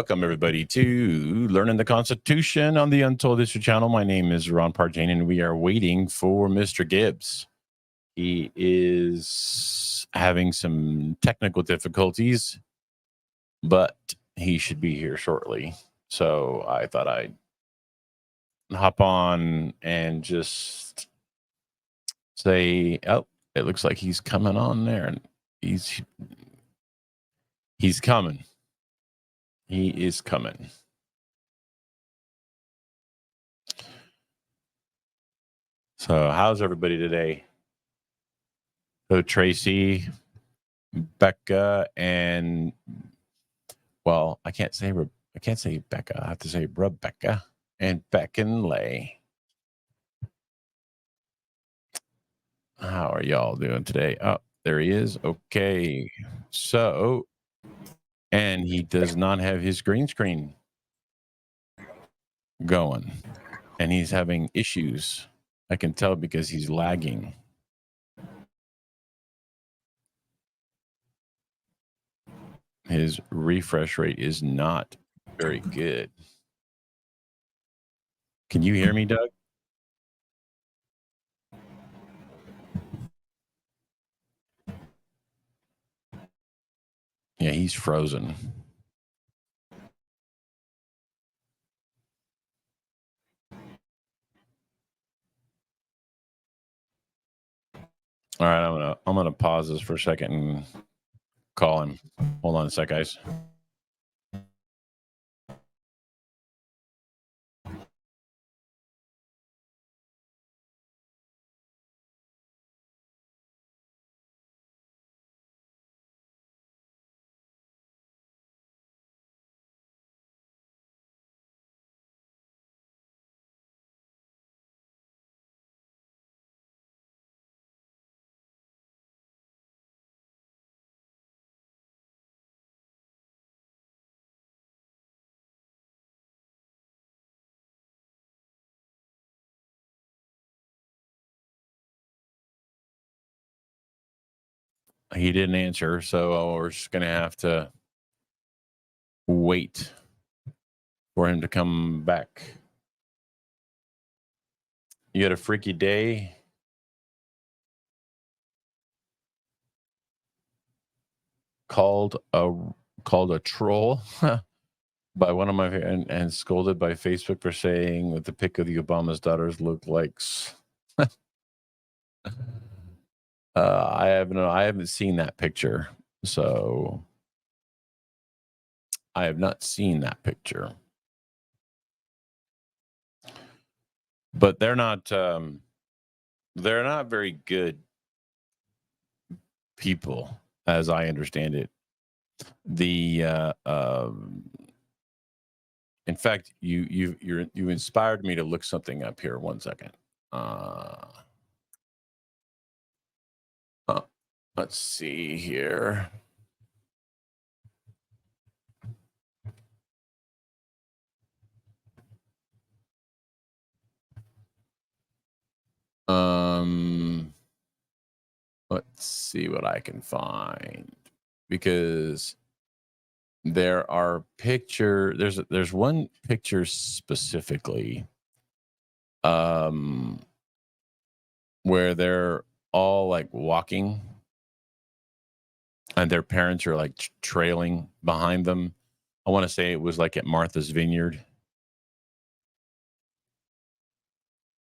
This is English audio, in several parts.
Welcome, everybody, to Learning the Constitution on the Untold History Channel. My name is Ron Partain, and we are waiting for Mr. Gibbs. He is having some technical difficulties, but he should be here shortly. So I thought I'd hop on and just say, oh, it looks like he's coming on there, and he's coming. He is coming. So how's everybody today? So Tracy, Becca, and well, I can't say Becca. I have to say Rebecca and Beck and Lay. How are y'all doing today? Oh, there he is. Okay. So, and he does not have his green screen going, and he's having issues. I can tell because he's lagging. His refresh rate is not very good. Can you hear me, Doug? Yeah, he's frozen. All right, I'm gonna pause this for a second and call him. Hold on a sec, guys. He didn't answer, so we're just gonna have to wait for him to come back. You had a freaky day. Called a troll by one of my and scolded by Facebook for saying that the pic of the Obama's daughters looked like. I haven't seen that picture, so I have not seen that picture. But they're not very good people, as I understand it. In fact, you inspired me to look something up here. One second. Let's see here. Let's see what I can find, because there are there's one picture specifically where they're all like walking and their parents are like trailing behind them. I want to say it was like at Martha's Vineyard.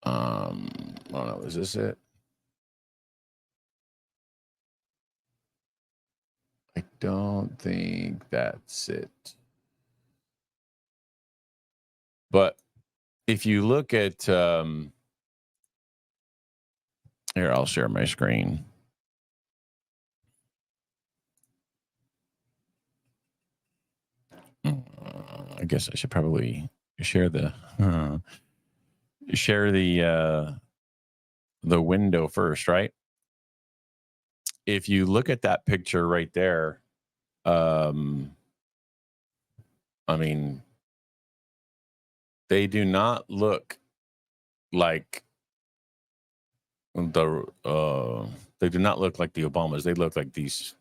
I don't know, is this it? I don't think that's it. But if you look at here, I'll share my screen. I guess I should probably share the window first, right? If you look at that picture right there, I mean, they do not look like they do not look like the Obamas. They look like these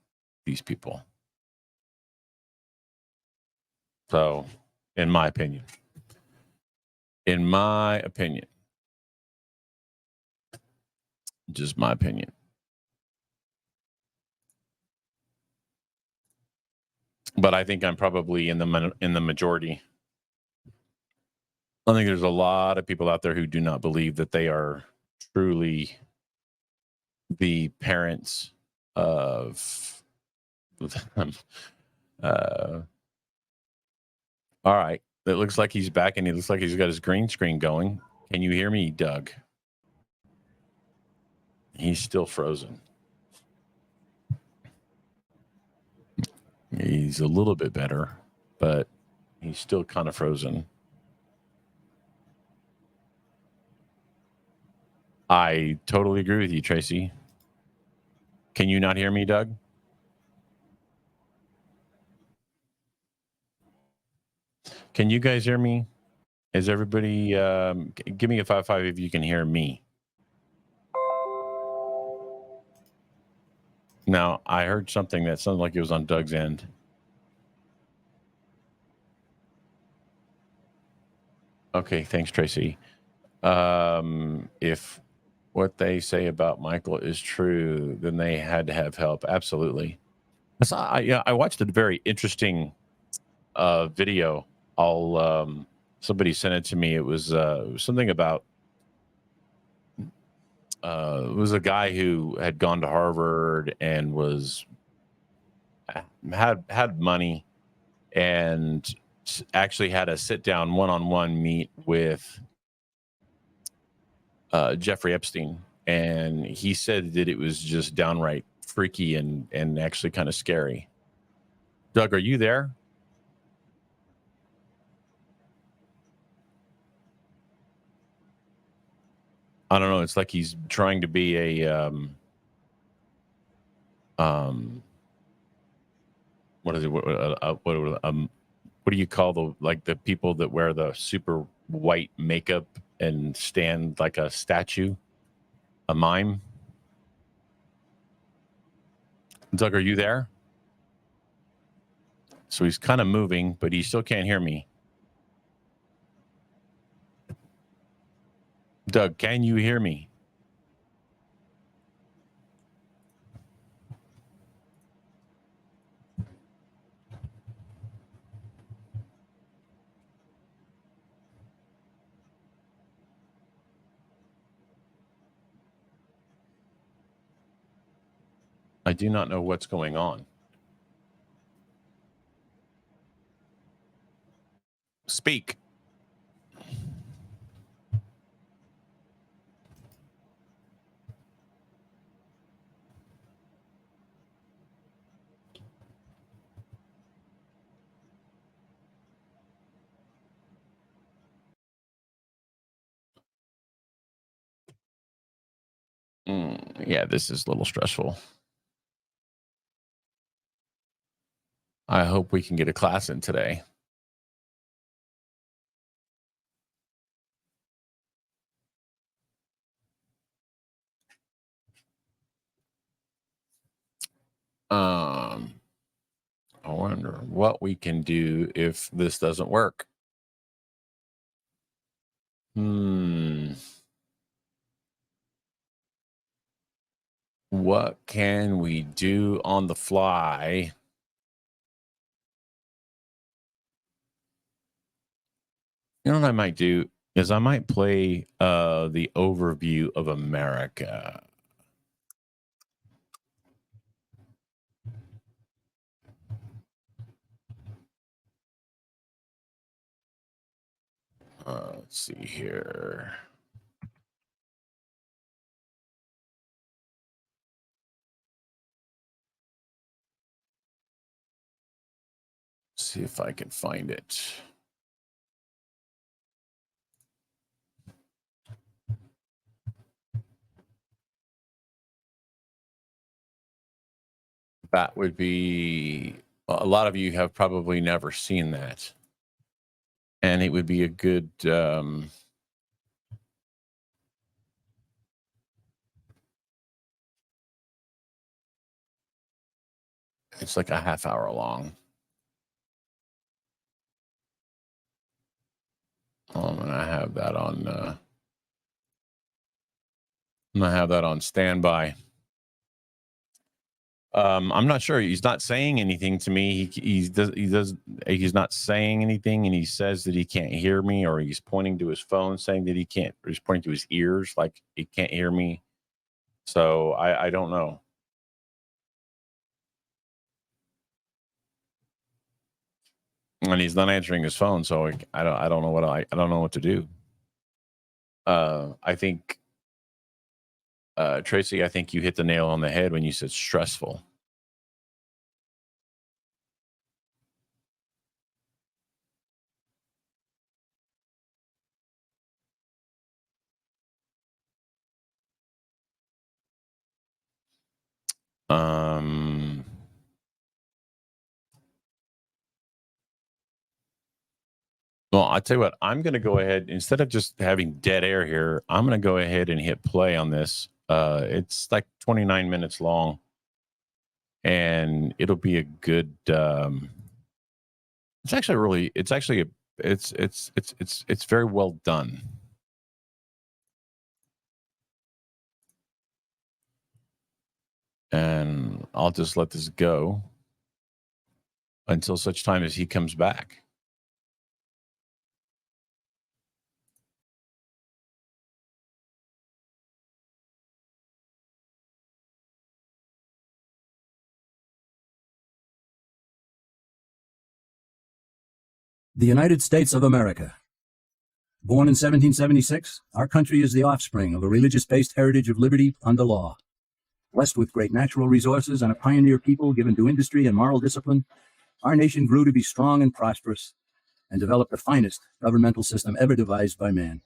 people. So, in my opinion, in my opinion, just my opinion. But I think I'm probably in the majority. I think there's a lot of people out there who do not believe that they are truly the parents of them. Uh, all right. It looks like he's back and he looks like he's got his green screen going. Can you hear me, Doug? He's still frozen. He's a little bit better, but he's still kind of frozen. I totally agree with you, Tracy. Can you not hear me, Doug? Can you guys hear me? Is everybody give me a 5-5 if you can hear me? Now, I heard something that sounded like it was on Doug's end. Okay, thanks, Tracy. If what they say about Michael is true, then they had to have help. Absolutely. I watched a very interesting video. I'll somebody sent it to me. It was something about it was a guy who had gone to Harvard and was had money and actually had a sit down one-on-one meet with Jeffrey Epstein, and he said that it was just downright freaky and actually kind of scary. Doug, are you there? I don't know. It's like he's trying to be a um what is it? What do you call the people that wear the super white makeup and stand like a statue, a mime? Doug, are you there? So he's kind of moving, but he still can't hear me. Doug, can you hear me? I do not know what's going on. Speak. Yeah, this is a little stressful. I hope we can get a class in today. Um, I wonder what we can do if this doesn't work. Hmm. What can we do on the fly? You know what I might do is I might play the overview of America. Let's see here. See if I can find it. That would be a lot of you have probably never seen that, and it would be a good it's like a half hour long. gonna have that on. I'm gonna have that on standby. I'm not sure. He's not saying anything to me. He's not saying anything, and he says that he can't hear me, or he's pointing to his phone saying that he can't. Or he's pointing to his ears like he can't hear me. So I don't know. And he's not answering his phone, so I don't know I don't know what to do. I think Tracy, I think you hit the nail on the head when you said stressful. Um, well, I tell you what, I'm going to go ahead instead of just having dead air here. I'm going to go ahead and hit play on this. It's like 29 minutes long, and it'll be a good. It's actually really. It's actually. It's very well done. And I'll just let this go until such time as he comes back. The United States of America. Born in 1776, our country is the offspring of a religious-based heritage of liberty under law. Blessed with great natural resources and a pioneer people given to industry and moral discipline, our nation grew to be strong and prosperous and developed the finest governmental system ever devised by man.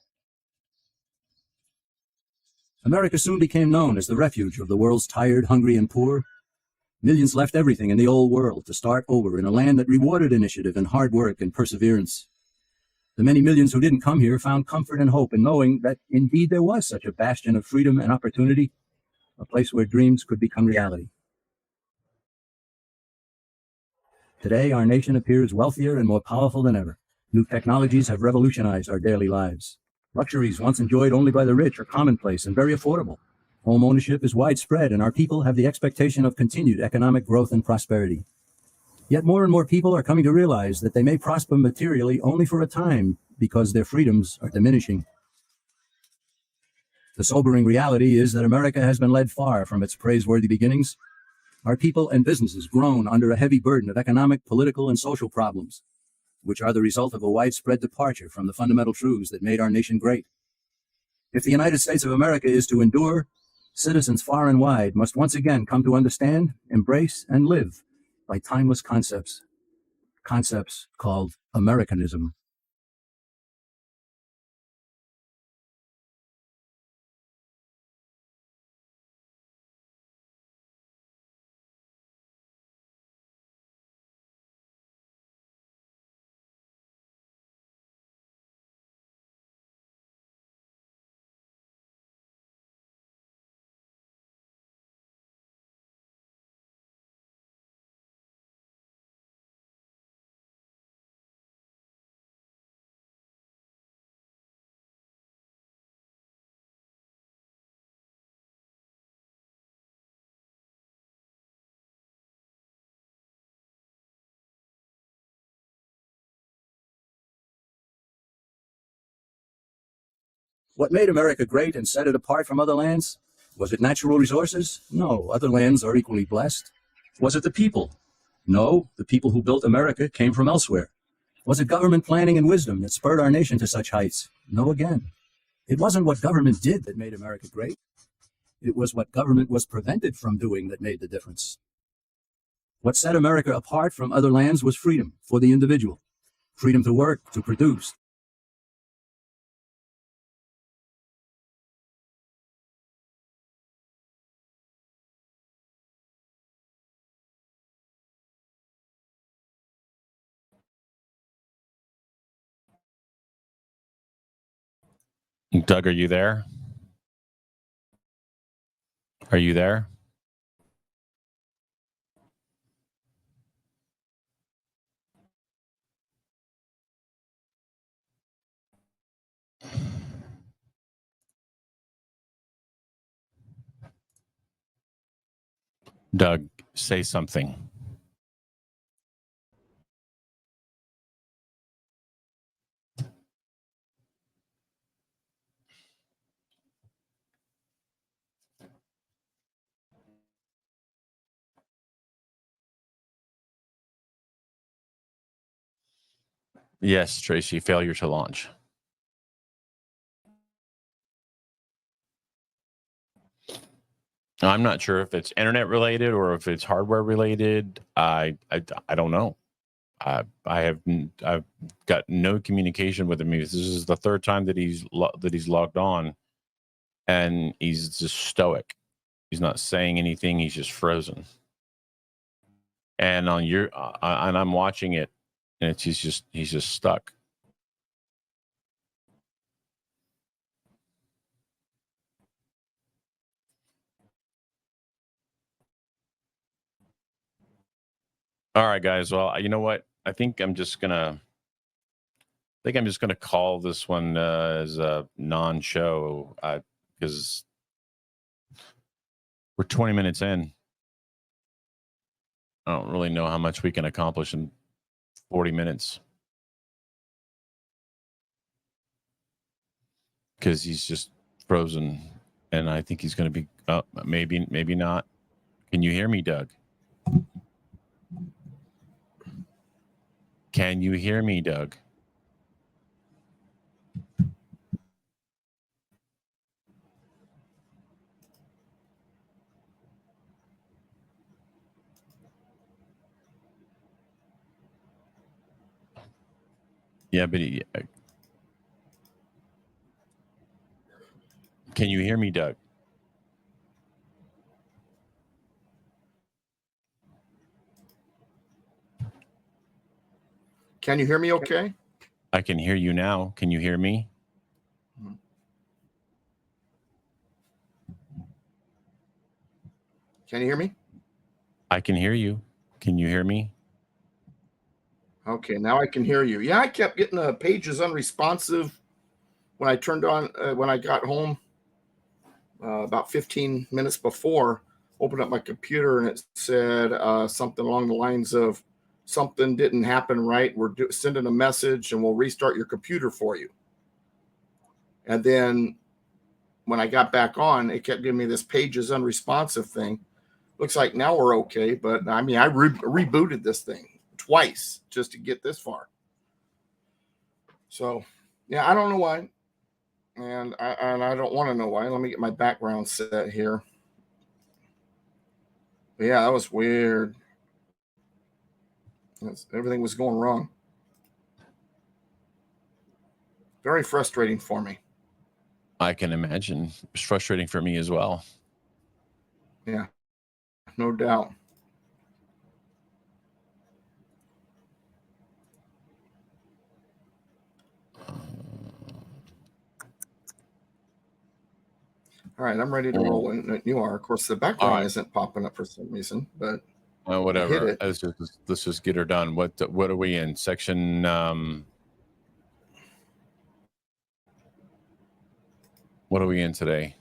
America soon became known as the refuge of the world's tired, hungry, and poor. Millions left everything in the old world to start over in a land that rewarded initiative and hard work and perseverance. The many millions who didn't come here found comfort and hope in knowing that indeed there was such a bastion of freedom and opportunity, a place where dreams could become reality. Today, our nation appears wealthier and more powerful than ever. New technologies have revolutionized our daily lives. Luxuries once enjoyed only by the rich are commonplace and very affordable. Home ownership is widespread, and our people have the expectation of continued economic growth and prosperity. Yet more and more people are coming to realize that they may prosper materially only for a time because their freedoms are diminishing. The sobering reality is that America has been led far from its praiseworthy beginnings. Our people and businesses groan under a heavy burden of economic, political, and social problems, which are the result of a widespread departure from the fundamental truths that made our nation great. If the United States of America is to endure, citizens far and wide must once again come to understand, embrace, and live by timeless concepts called Americanism. What made America great and set it apart from other lands? Was it natural resources? No, other lands are equally blessed. Was it the people? No, the people who built America came from elsewhere. Was it government planning and wisdom that spurred our nation to such heights? No again. It wasn't what government did that made America great. It was what government was prevented from doing that made the difference. What set America apart from other lands was freedom for the individual. Freedom to work, to produce. Doug, are you there? Are you there? Doug, say something. Yes, Tracy, failure to launch. I'm not sure if it's internet related or if it's hardware related. I don't know. I've got no communication with him. This is the third time that he's logged on, and he's just stoic. He's not saying anything. He's just frozen. And on your and I'm watching it, and he's just stuck. All right, guys. Well, you know what? I think I'm just gonna call this one as a non-show because we're 20 minutes in. I don't really know how much we can accomplish in 40 minutes because he's just frozen, and I think he's going to be. Maybe not. Can you hear me, Doug? Can you hear me, Doug? Yeah, but can you hear me, Doug? Can you hear me okay? I can hear you now. Can you hear me? Can you hear me? I can hear you. Can you hear me? Okay, now I can hear you. Yeah, I kept getting the pages unresponsive when I turned on, when I got home about 15 minutes before, opened up my computer and it said something along the lines of something didn't happen right. We're sending a message and we'll restart your computer for you. And then when I got back on, it kept giving me this pages unresponsive thing. Looks like now we're okay, but I mean, I rebooted this thing twice just to get this far. So, yeah, I don't know why, and I don't want to know why. Let me get my background set here. But yeah, that was weird. Everything was going wrong. Very frustrating for me. I can imagine. It's frustrating for me as well. Yeah, no doubt. All right, I'm ready to roll in. You are. Of course, the background isn't popping up for some reason, but whatever. Let's just get her done. What are we in? Section what are we in today?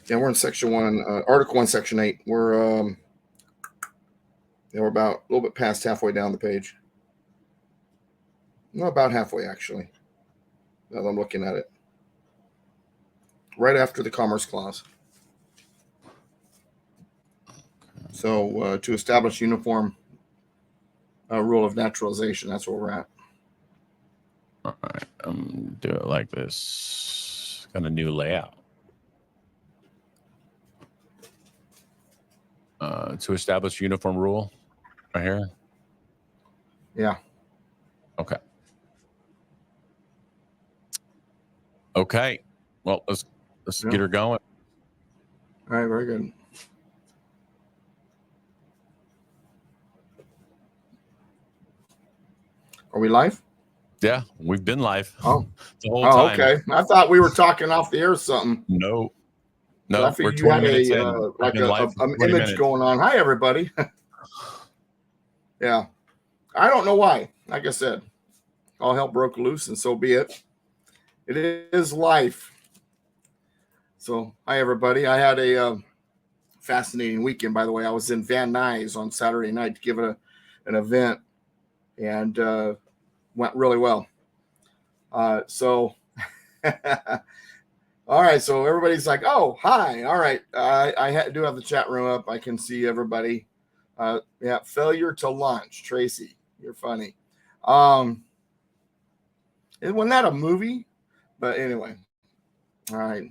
Yeah, we're in section 1, article 1, section 8. We're about a little bit past halfway down the page. No, about halfway actually. Now that I'm looking at it. Right after the Commerce Clause. So to establish uniform rule of naturalization, that's where we're at. All right, do it like this. Got a new layout. To establish uniform rule, right here. Yeah. Okay. Okay. Well, let's get her going. All right, very good. Are we live? Yeah, we've been live. Oh, the whole time. Okay. I thought we were talking off the air or something. No, I figured you had an image minutes. going on. Hi, everybody. Yeah. I don't know why. Like I said, all hell broke loose, and so be it. It is life. So, hi, everybody. I had a fascinating weekend, by the way. I was in Van Nuys on Saturday night to give an event, and went really well. So, all right. So everybody's like, "Oh, hi." All right. I do have the chat room up. I can see everybody. Yeah. Failure to launch. Tracy, you're funny. Wasn't that a movie? But anyway. All right.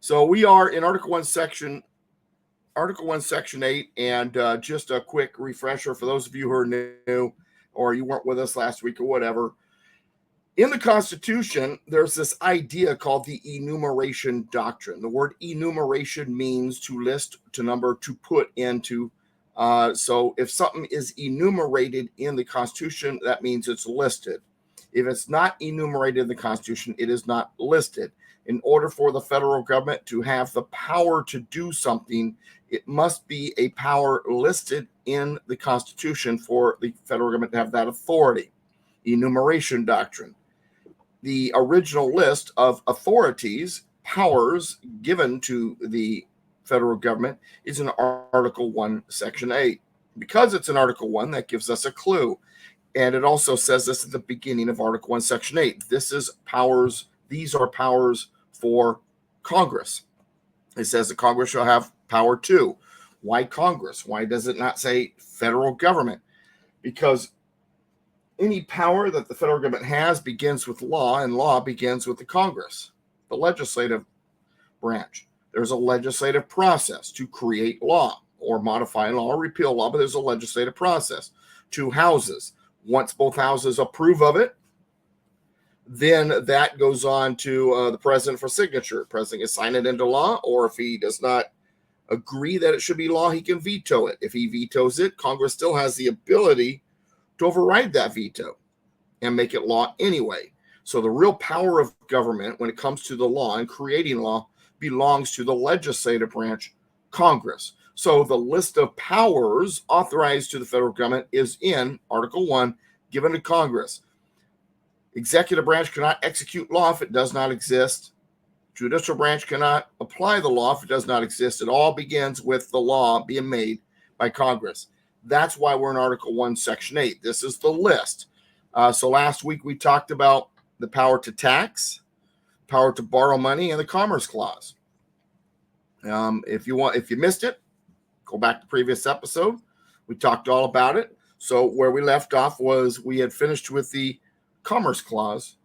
So we are in Article 1, Section 8. And just a quick refresher for those of you who are new or you weren't with us last week or whatever. In the Constitution, there's this idea called the enumeration doctrine. The word enumeration means to list, to number, to put into. So if something is enumerated in the Constitution, that means it's listed. If it's not enumerated in the Constitution, it is not listed. In order for the federal government to have the power to do something, it must be a power listed in the Constitution for the federal government to have that authority. Enumeration doctrine. The original list of authorities, powers given to the federal government is in Article 1, Section 8. Because it's in Article 1, that gives us a clue. And it also says this at the beginning of Article 1, Section 8. This is powers. These are powers for Congress. It says that Congress shall have power too. Why Congress? Why does it not say federal government? Because any power that the federal government has begins with law, and law begins with the Congress, the legislative branch. There's a legislative process to create law or modify law or repeal law, but there's a legislative process. 2 houses. Once both houses approve of it, then that goes on to the president for signature. The president can sign it into law, or if he does not agree that it should be law, he can veto it. If he vetoes it, Congress still has the ability to override that veto and make it law anyway. So the real power of government when it comes to the law and creating law belongs to the legislative branch, Congress. So the list of powers authorized to the federal government is in Article 1, given to Congress. Executive branch cannot execute law if it does not exist. Judicial branch cannot apply the law if it does not exist. It all begins with the law being made by Congress. That's why we're in Article 1, Section 8. This is the list. So last week we talked about the power to tax, power to borrow money, and the Commerce Clause. If you missed it, go back to the previous episode. We talked all about it. So where we left off was we had finished with the Commerce Clause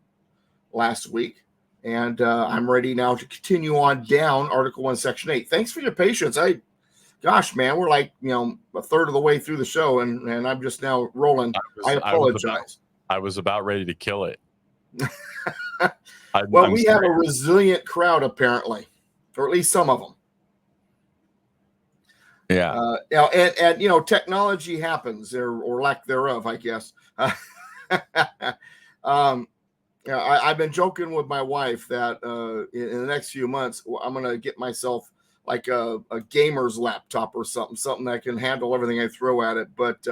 last week. And I'm ready now to continue on down Article 1, Section 8. Thanks for your patience. Gosh, man, we're like, a third of the way through the show, and I'm just now rolling. I apologize. I was about ready to kill it. We have a resilient crowd, apparently, or at least some of them. Yeah. And technology happens, or lack thereof, I guess. I've been joking with my wife that in the next few months, I'm going to get myself like a gamer's laptop or something that can handle everything I throw at it. But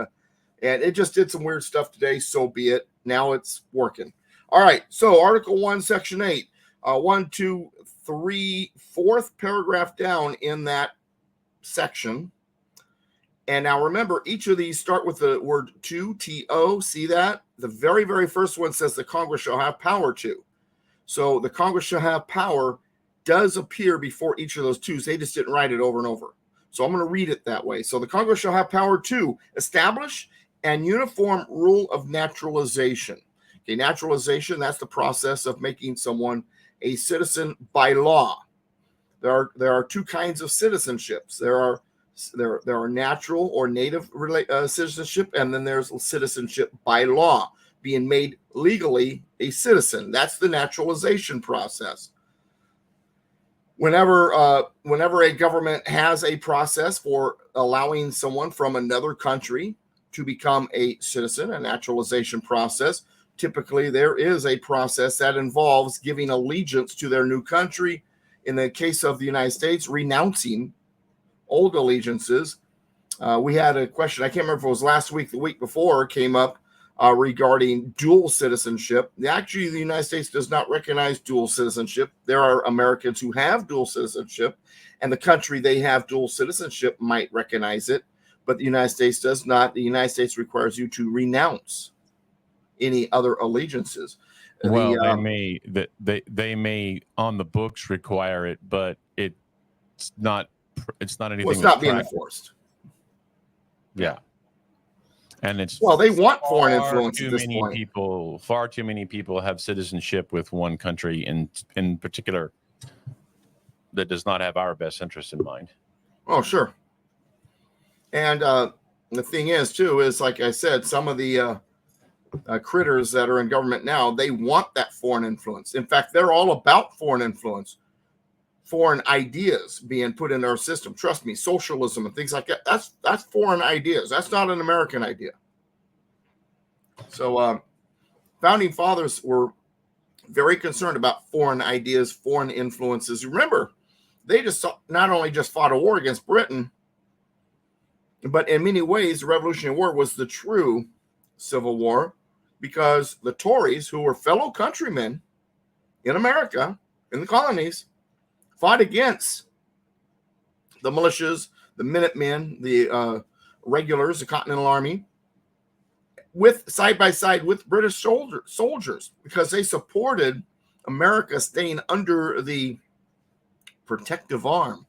and it just did some weird stuff today. So be it. Now it's working. All right. So Article 1, Section 8, 1, 2, 3, 4th paragraph down in that section. And now remember, each of these start with the word to, T-O. See that? The very, very first one says the Congress shall have power to. So the Congress shall have power does appear before each of those twos. They just didn't write it over and over. So I'm going to read it that way. So the Congress shall have power to establish an uniform rule of naturalization. Okay, naturalization, that's the process of making someone a citizen by law. There are 2 kinds of citizenships. There are natural or native citizenship, and then there's citizenship by law, being made legally a citizen. That's the naturalization process. Whenever a government has a process for allowing someone from another country to become a citizen, a naturalization process, typically there is a process that involves giving allegiance to their new country. In the case of the United States, renouncing old allegiances. We had a question, I can't remember if it was last week, the week before, came up regarding dual citizenship. Actually, the United States does not recognize dual citizenship. There are Americans who have dual citizenship, and the country they have dual citizenship might recognize it, but the United States does not. The United States requires you to renounce any other allegiances. Well, they may on the books require it, but it's not anything. Well, it's not being enforced. Yeah. And it's they want foreign influence at this point. Far too many people have citizenship with one country in particular that does not have our best interest in mind. Oh, sure. And the thing is, too, is like I said, some of the critters that are in government now, they want that foreign influence. In fact, they're all about foreign influence, foreign ideas being put in our system. Trust me, socialism and things like that, that's foreign ideas. That's not an American idea. So founding fathers were very concerned about foreign ideas, foreign influences. Remember, they not only just fought a war against Britain, but in many ways, the Revolutionary War was the true Civil War, because the Tories, who were fellow countrymen in America, in the colonies, fought against the militias, the Minutemen, the regulars, the Continental Army, with side by side with British soldiers, because they supported America staying under the protective arm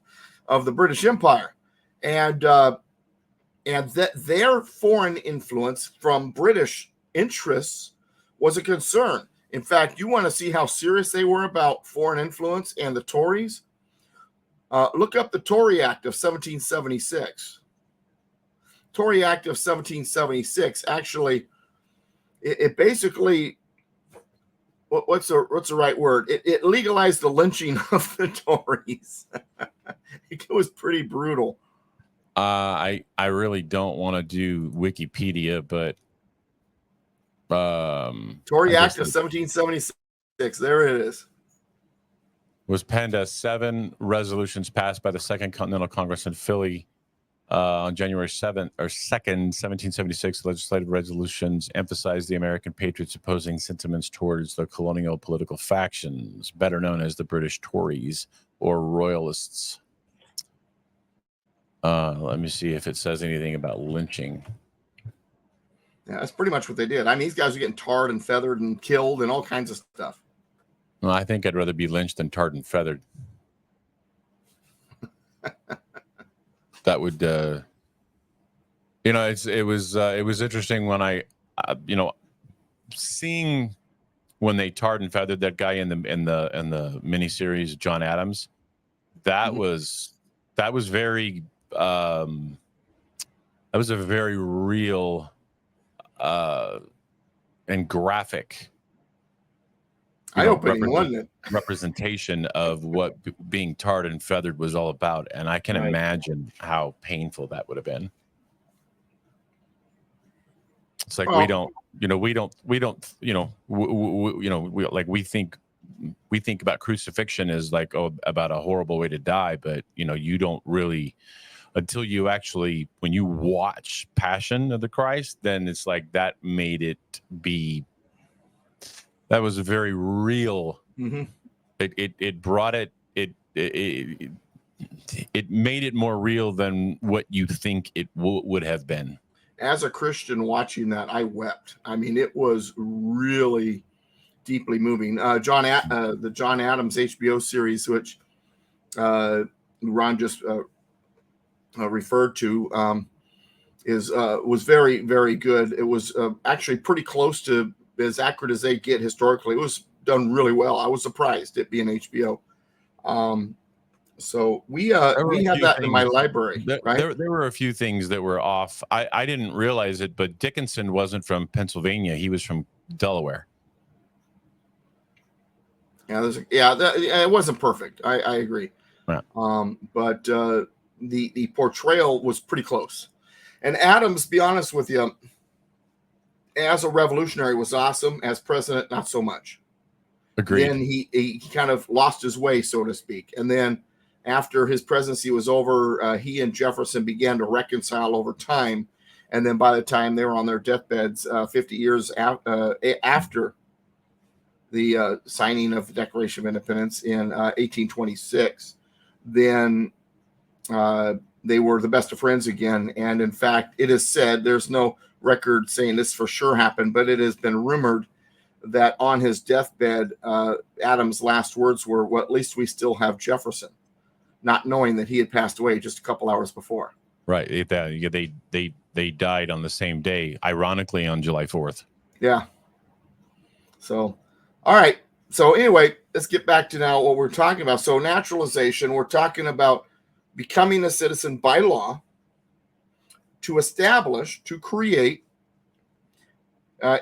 of the British Empire, and that their foreign influence from British interests was a concern. In fact, you want to see how serious they were about foreign influence and the Tories? Look up the Tory Act of 1776. Tory Act of 1776, actually, it basically, what's the right word? It legalized the lynching of the Tories. It was pretty brutal. I really don't want to do Wikipedia, but Tory Act of 1776. There it is. Was penned as 7 resolutions passed by the Second Continental Congress in Philly on January 7th or 2nd, 1776. Legislative resolutions emphasized the American patriots' opposing sentiments towards the colonial political factions, better known as the British Tories or Royalists. Let me see if it says anything about lynching. Yeah, that's pretty much what they did. I mean, these guys are getting tarred and feathered and killed and all kinds of stuff. Well, I think I'd rather be lynched than tarred and feathered. That would, it was interesting when I seeing when they tarred and feathered that guy in the miniseries John Adams. That was very that was a very real and graphic representation of what being tarred and feathered was all about, and I can imagine how painful that would have been. It's like we think about crucifixion as like about a horrible way to die, but you don't really, until you actually, when you watch Passion of the Christ, then it's like that made it be. That was very real. Mm-hmm. It brought it made it more real than what you think it would have been. As a Christian watching that, I wept. I mean, it was really deeply moving. The John Adams HBO series, which Ron just referred to, was very, very good. It was actually pretty close to as accurate as they get historically. It was done really well. I was surprised it being HBO. So we have that in my library. Right? There were a few things that were off. I didn't realize it, but Dickinson wasn't from Pennsylvania. He was from Delaware. Yeah, it wasn't perfect. I agree. Yeah. But the portrayal was pretty close. And Adams, be honest with you, as a revolutionary was awesome. As president, not so much. Agreed. Then he kind of lost his way, so to speak. And then after his presidency was over, he and Jefferson began to reconcile over time. And then by the time they were on their deathbeds, 50 years after the signing of the Declaration of Independence in 1826, then they were the best of friends again. And in fact, it is said, there's no record saying this for sure happened, but it has been rumored that on his deathbed, Adams' last words were, well, at least we still have Jefferson, not knowing that he had passed away just a couple hours before. Right. They died on the same day, ironically on July 4th. Yeah. So, all right. So anyway, let's get back to now what we're talking about. So naturalization, we're talking about becoming a citizen by law to establish, to create.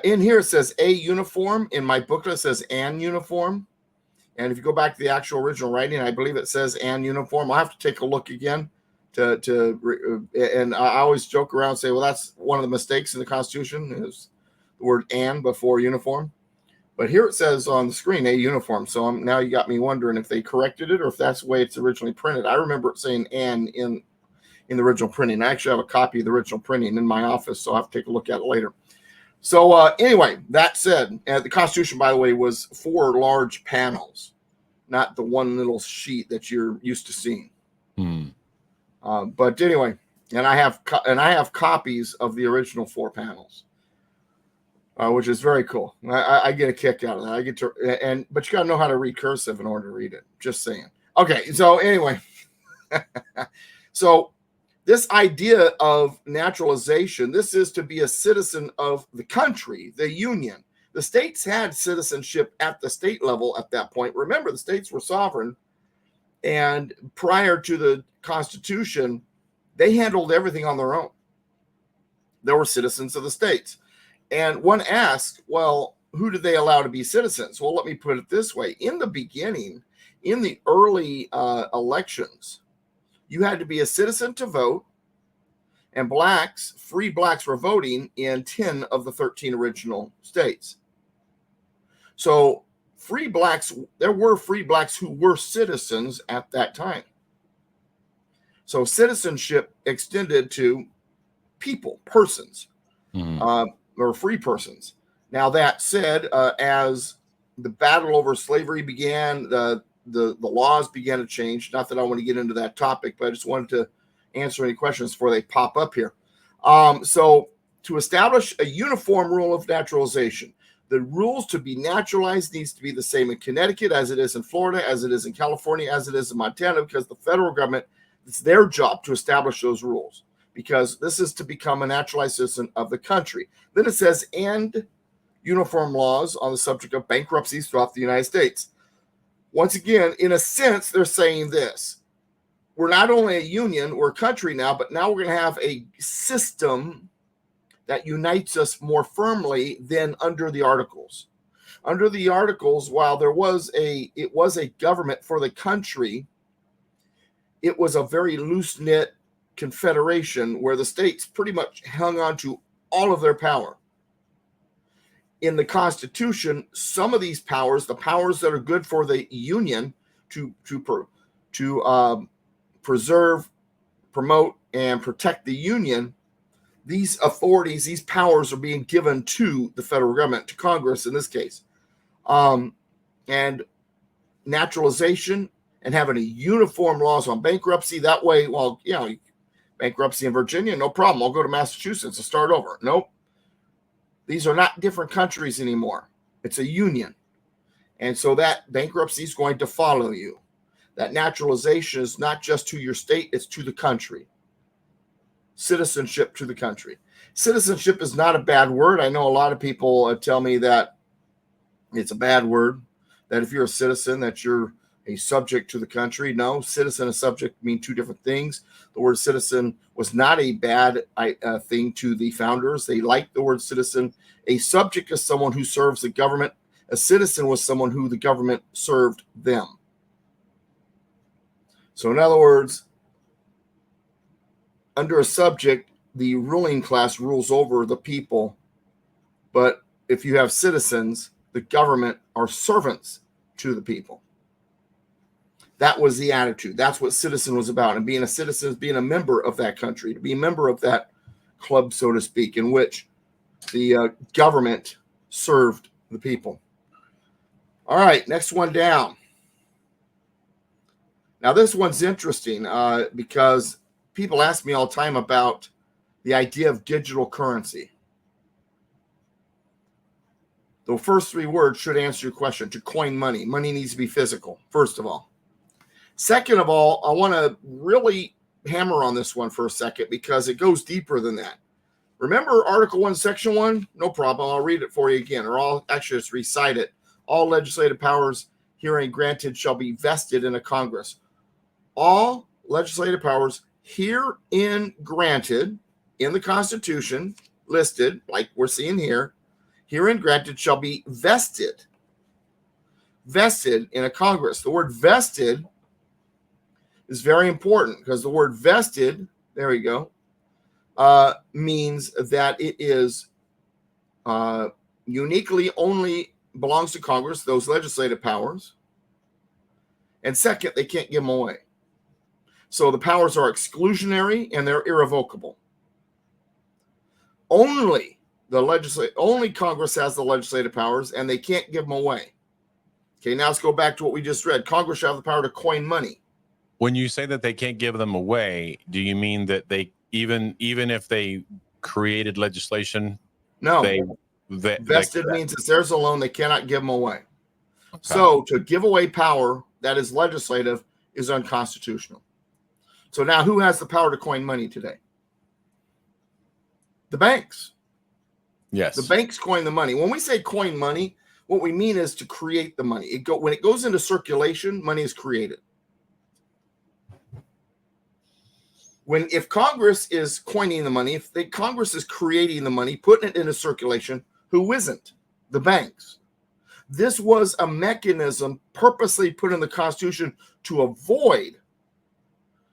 In here it says a uniform. In my booklet it says an uniform. And if you go back to the actual original writing, I believe it says an uniform. I'll have to take a look again. And I always joke around and say, well, that's one of the mistakes in the Constitution is the word "and" before uniform. But here it says on the screen, a uniform. So now you got me wondering if they corrected it or if that's the way it's originally printed. I remember it saying "and" in the original printing. I actually have a copy of the original printing in my office, so I'll have to take a look at it later. So anyway, that said, the Constitution, by the way, was 4 large panels, not the one little sheet that you're used to seeing. But anyway, and I have copies of the original 4 panels, which is very cool. I get a kick out of that. I get to, but you got to know how to read cursive in order to read it. Just saying. Okay, so anyway, so this idea of naturalization, this is to be a citizen of the country, the union. The states had citizenship at the state level at that point. Remember, the states were sovereign, and prior to the Constitution, they handled everything on their own. There were citizens of the states. And one asks, well, who did they allow to be citizens? Well, let me put it this way. In the beginning, in the early elections, you had to be a citizen to vote, and free blacks were voting in 10 of the 13 original states. So there were free blacks who were citizens at that time. So citizenship extended to people, persons, or free persons. Now that said, as the battle over slavery began, the laws began to change. Not that I want to get into that topic, but I just wanted to answer any questions before they pop up here. So to establish a uniform rule of naturalization, the rules to be naturalized needs to be the same in Connecticut as it is in Florida, as it is in California, as it is in Montana, because the federal government, it's their job to establish those rules, because this is to become a naturalized citizen of the country. Then it says, and uniform laws on the subject of bankruptcies throughout the United States. Once again, in a sense, they're saying this. We're not only a union, we're a country now, but now we're going to have a system that unites us more firmly than under the Articles. Under the Articles, while it was a government for the country, it was a very loose-knit confederation where the states pretty much hung on to all of their power. In the Constitution, some of these powers, the powers that are good for the Union to preserve, promote, and protect the Union, these authorities, these powers are being given to the federal government, to Congress in this case. And naturalization and having a uniform laws on bankruptcy, that way, well, bankruptcy in Virginia, no problem. I'll go to Massachusetts and start over. Nope. These are not different countries anymore. It's a union. And so that bankruptcy is going to follow you. That naturalization is not just to your state, it's to the country. Citizenship to the country. Citizenship is not a bad word. I know a lot of people tell me that it's a bad word, that if you're a citizen, that you're a subject to the country. No, citizen and subject mean 2 different things. The word citizen was not a bad thing to the founders. They liked the word citizen. A subject is someone who serves the government. A citizen was someone who the government served them. So in other words, under a subject, the ruling class rules over the people. But if you have citizens, the government are servants to the people. That was the attitude. That's what citizen was about. And being a citizen is being a member of that country, to be a member of that club, so to speak, in which the government served the people. All right, next one down. Now, this one's interesting because people ask me all the time about the idea of digital currency. The first three words should answer your question. To coin money, money needs to be physical, first of all. Second of all, I want to really hammer on this one for a second because it goes deeper than that. Remember Article 1, Section 1? No problem. I'll read it for you again, or I'll actually just recite it. All legislative powers herein granted shall be vested in a Congress. All legislative powers herein granted in the Constitution, listed, like we're seeing here, herein granted shall be vested in a Congress. The word vested is very important because the word vested, there we go, means that it is uniquely only belongs to Congress, those legislative powers. And second, they can't give them away. So the powers are exclusionary and they're irrevocable. Only Congress has the legislative powers and they can't give them away. Okay, now let's go back to what we just read. Congress shall have the power to coin money. When you say that they can't give them away, do you mean that they even if they created legislation? No. Vested means it's theirs alone. They cannot give them away. Okay. So to give away power that is legislative is unconstitutional. So now who has the power to coin money today? The banks. Yes. The banks coin the money. When we say coin money, what we mean is to create the money. When it goes into circulation, money is created. If Congress is coining the money, if Congress is creating the money, putting it into circulation, who isn't? The banks. This was a mechanism purposely put in the Constitution to avoid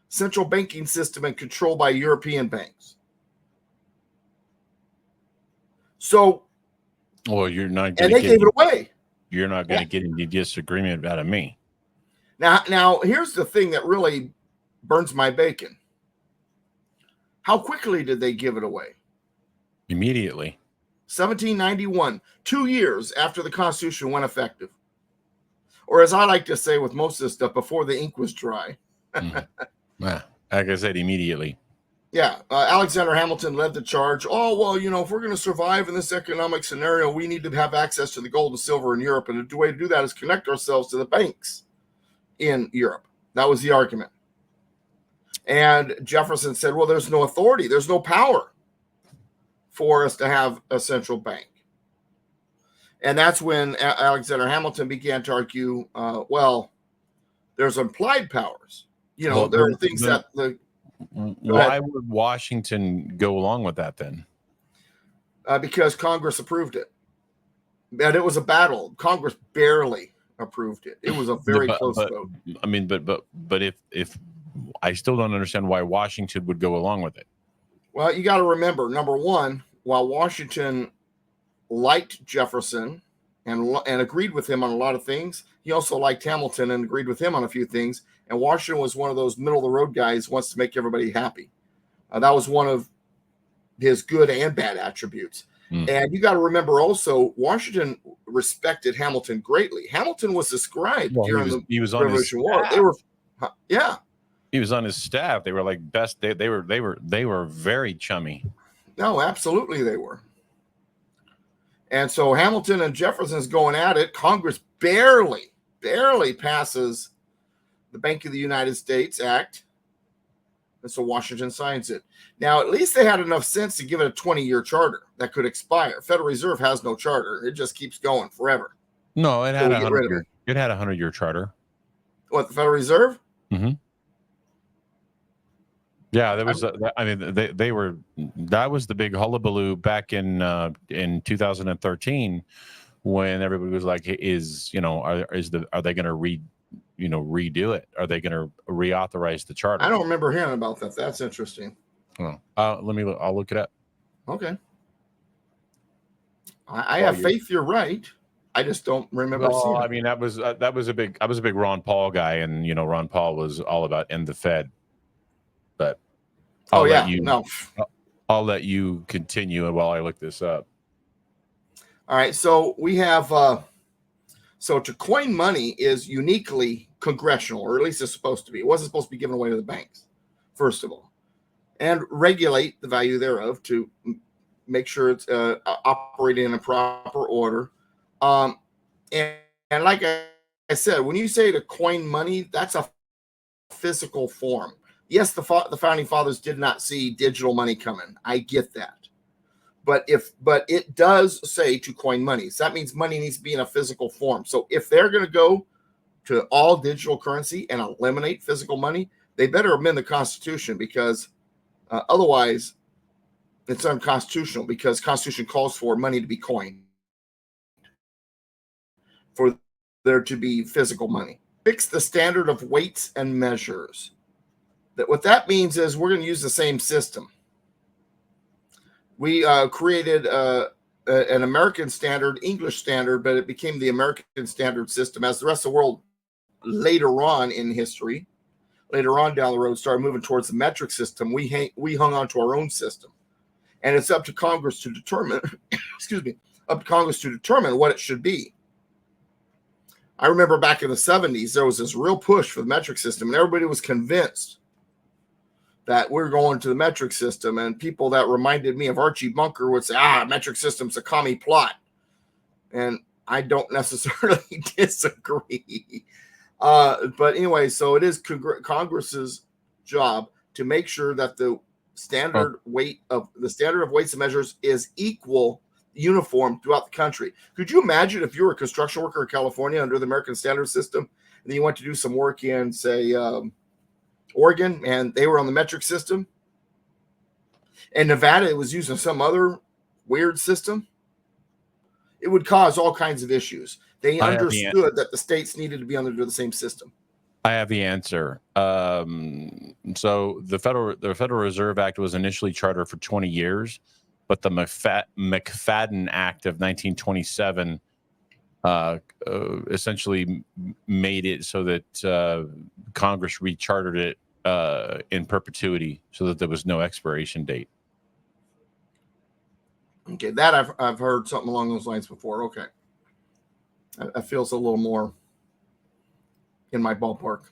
central banking system and control by European banks. So, well, you're not. And they gave it away. You're not going to get any disagreement out of me. Now, here's the thing that really burns my bacon. How quickly did they give it away? Immediately. 1791, 2 years after the Constitution went effective. Or as I like to say with most of this stuff, before the ink was dry. Like I said, immediately. Yeah. Alexander Hamilton led the charge. Oh, well, if we're going to survive in this economic scenario, we need to have access to the gold and silver in Europe. And the way to do that is connect ourselves to the banks in Europe. That was the argument. And Jefferson said, well, there's no authority. There's no power for us to have a central bank. And that's when Alexander Hamilton began to argue, well, there's implied powers. There are things that why would Washington go along with that then? Because Congress approved it. And it was a battle. Congress barely approved it. It was a very close vote. I mean, but if I still don't understand why Washington would go along with it. Well, you got to remember, number one, while Washington liked Jefferson and agreed with him on a lot of things, he also liked Hamilton and agreed with him on a few things. And Washington was one of those middle-of-the-road guys who wants to make everybody happy. That was one of his good and bad attributes. And you got to remember also, Washington respected Hamilton greatly. Hamilton was a scribe during the Revolution War. They were, yeah. He was on his staff. They were like best. They were very chummy. No, absolutely they were. And so Hamilton and Jefferson's going at it. Congress barely passes the Bank of the United States Act. And so Washington signs it. Now, at least they had enough sense to give it a 20-year charter that could expire. Federal Reserve has no charter. It just keeps going forever. No, it had a 100-year. It had a 100-year charter. What, the Federal Reserve? Mm-hmm. Yeah, there was. They were. That was the big hullabaloo back in 2013 when everybody was like, "Are they going to redo it? Are they going to reauthorize the charter?" I don't remember hearing about that. That's interesting. Oh, I'll look it up. Okay. I have faith you're right. I just don't remember seeing it. I mean, that was a big. I was a big Ron Paul guy, and Ron Paul was all about end the Fed. But I'll I'll let you continue while I look this up. All right, so we have so to coin money is uniquely congressional, or at least it's supposed to be. It wasn't supposed to be given away to the banks, first of all, and regulate the value thereof to make sure it's operating in a proper order. And, and like I said, when you say to coin money, that's a physical form. Yes, the founding fathers did not see digital money coming. I get that. But it does say to coin money. So that means money needs to be in a physical form. So if they're going to go to all digital currency and eliminate physical money, they better amend the Constitution, because otherwise it's unconstitutional, because Constitution calls for money to be coined, for there to be physical money. Fix the standard of weights and measures. What that means is we're going to use the same system. We created an American standard, English standard, but it became the American standard system as the rest of the world later on in history, later on down the road, started moving towards the metric system. We hung on to our own system, and it's up to Congress to determine, excuse me, up to Congress to determine what it should be. I remember back in the 70s, there was this real push for the metric system, and everybody was convinced that we're going to the metric system. And people that reminded me of Archie Bunker would say, metric system's a commie plot. And I don't necessarily disagree. But anyway, so it is Congress's job to make sure that the standard weights and measures is uniform throughout the country. Could you imagine if you were a construction worker in California under the American standard system, and then you went to do some work in, say, Oregon, and they were on the metric system, and Nevada, it was using some other weird system? It would cause all kinds of issues. They understood that the states needed to be under the same system. I have the answer. So the Federal Reserve Act was initially chartered for 20 years, but the McFadden Act of 1927 essentially made it so that Congress rechartered it in perpetuity, so that there was no expiration date. Okay, that I've heard something along those lines before. Okay, that feels a little more in my ballpark.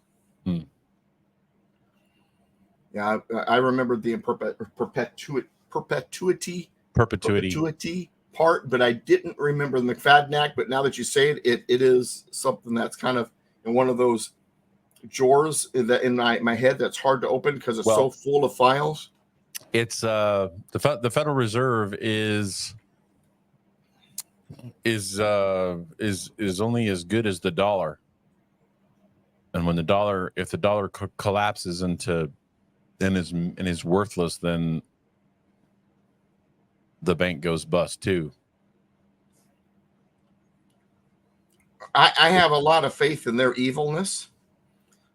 Yeah, I remember the perpetuity part, but I didn't remember the McFadden Act. But now that you say it, it is something that's kind of in one of those drawers in my head that's hard to open because it's so full of files. It's the Federal Reserve is only as good as the dollar, and when if the dollar collapses and is worthless, then the bank goes bust too. I have a lot of faith in their evilness,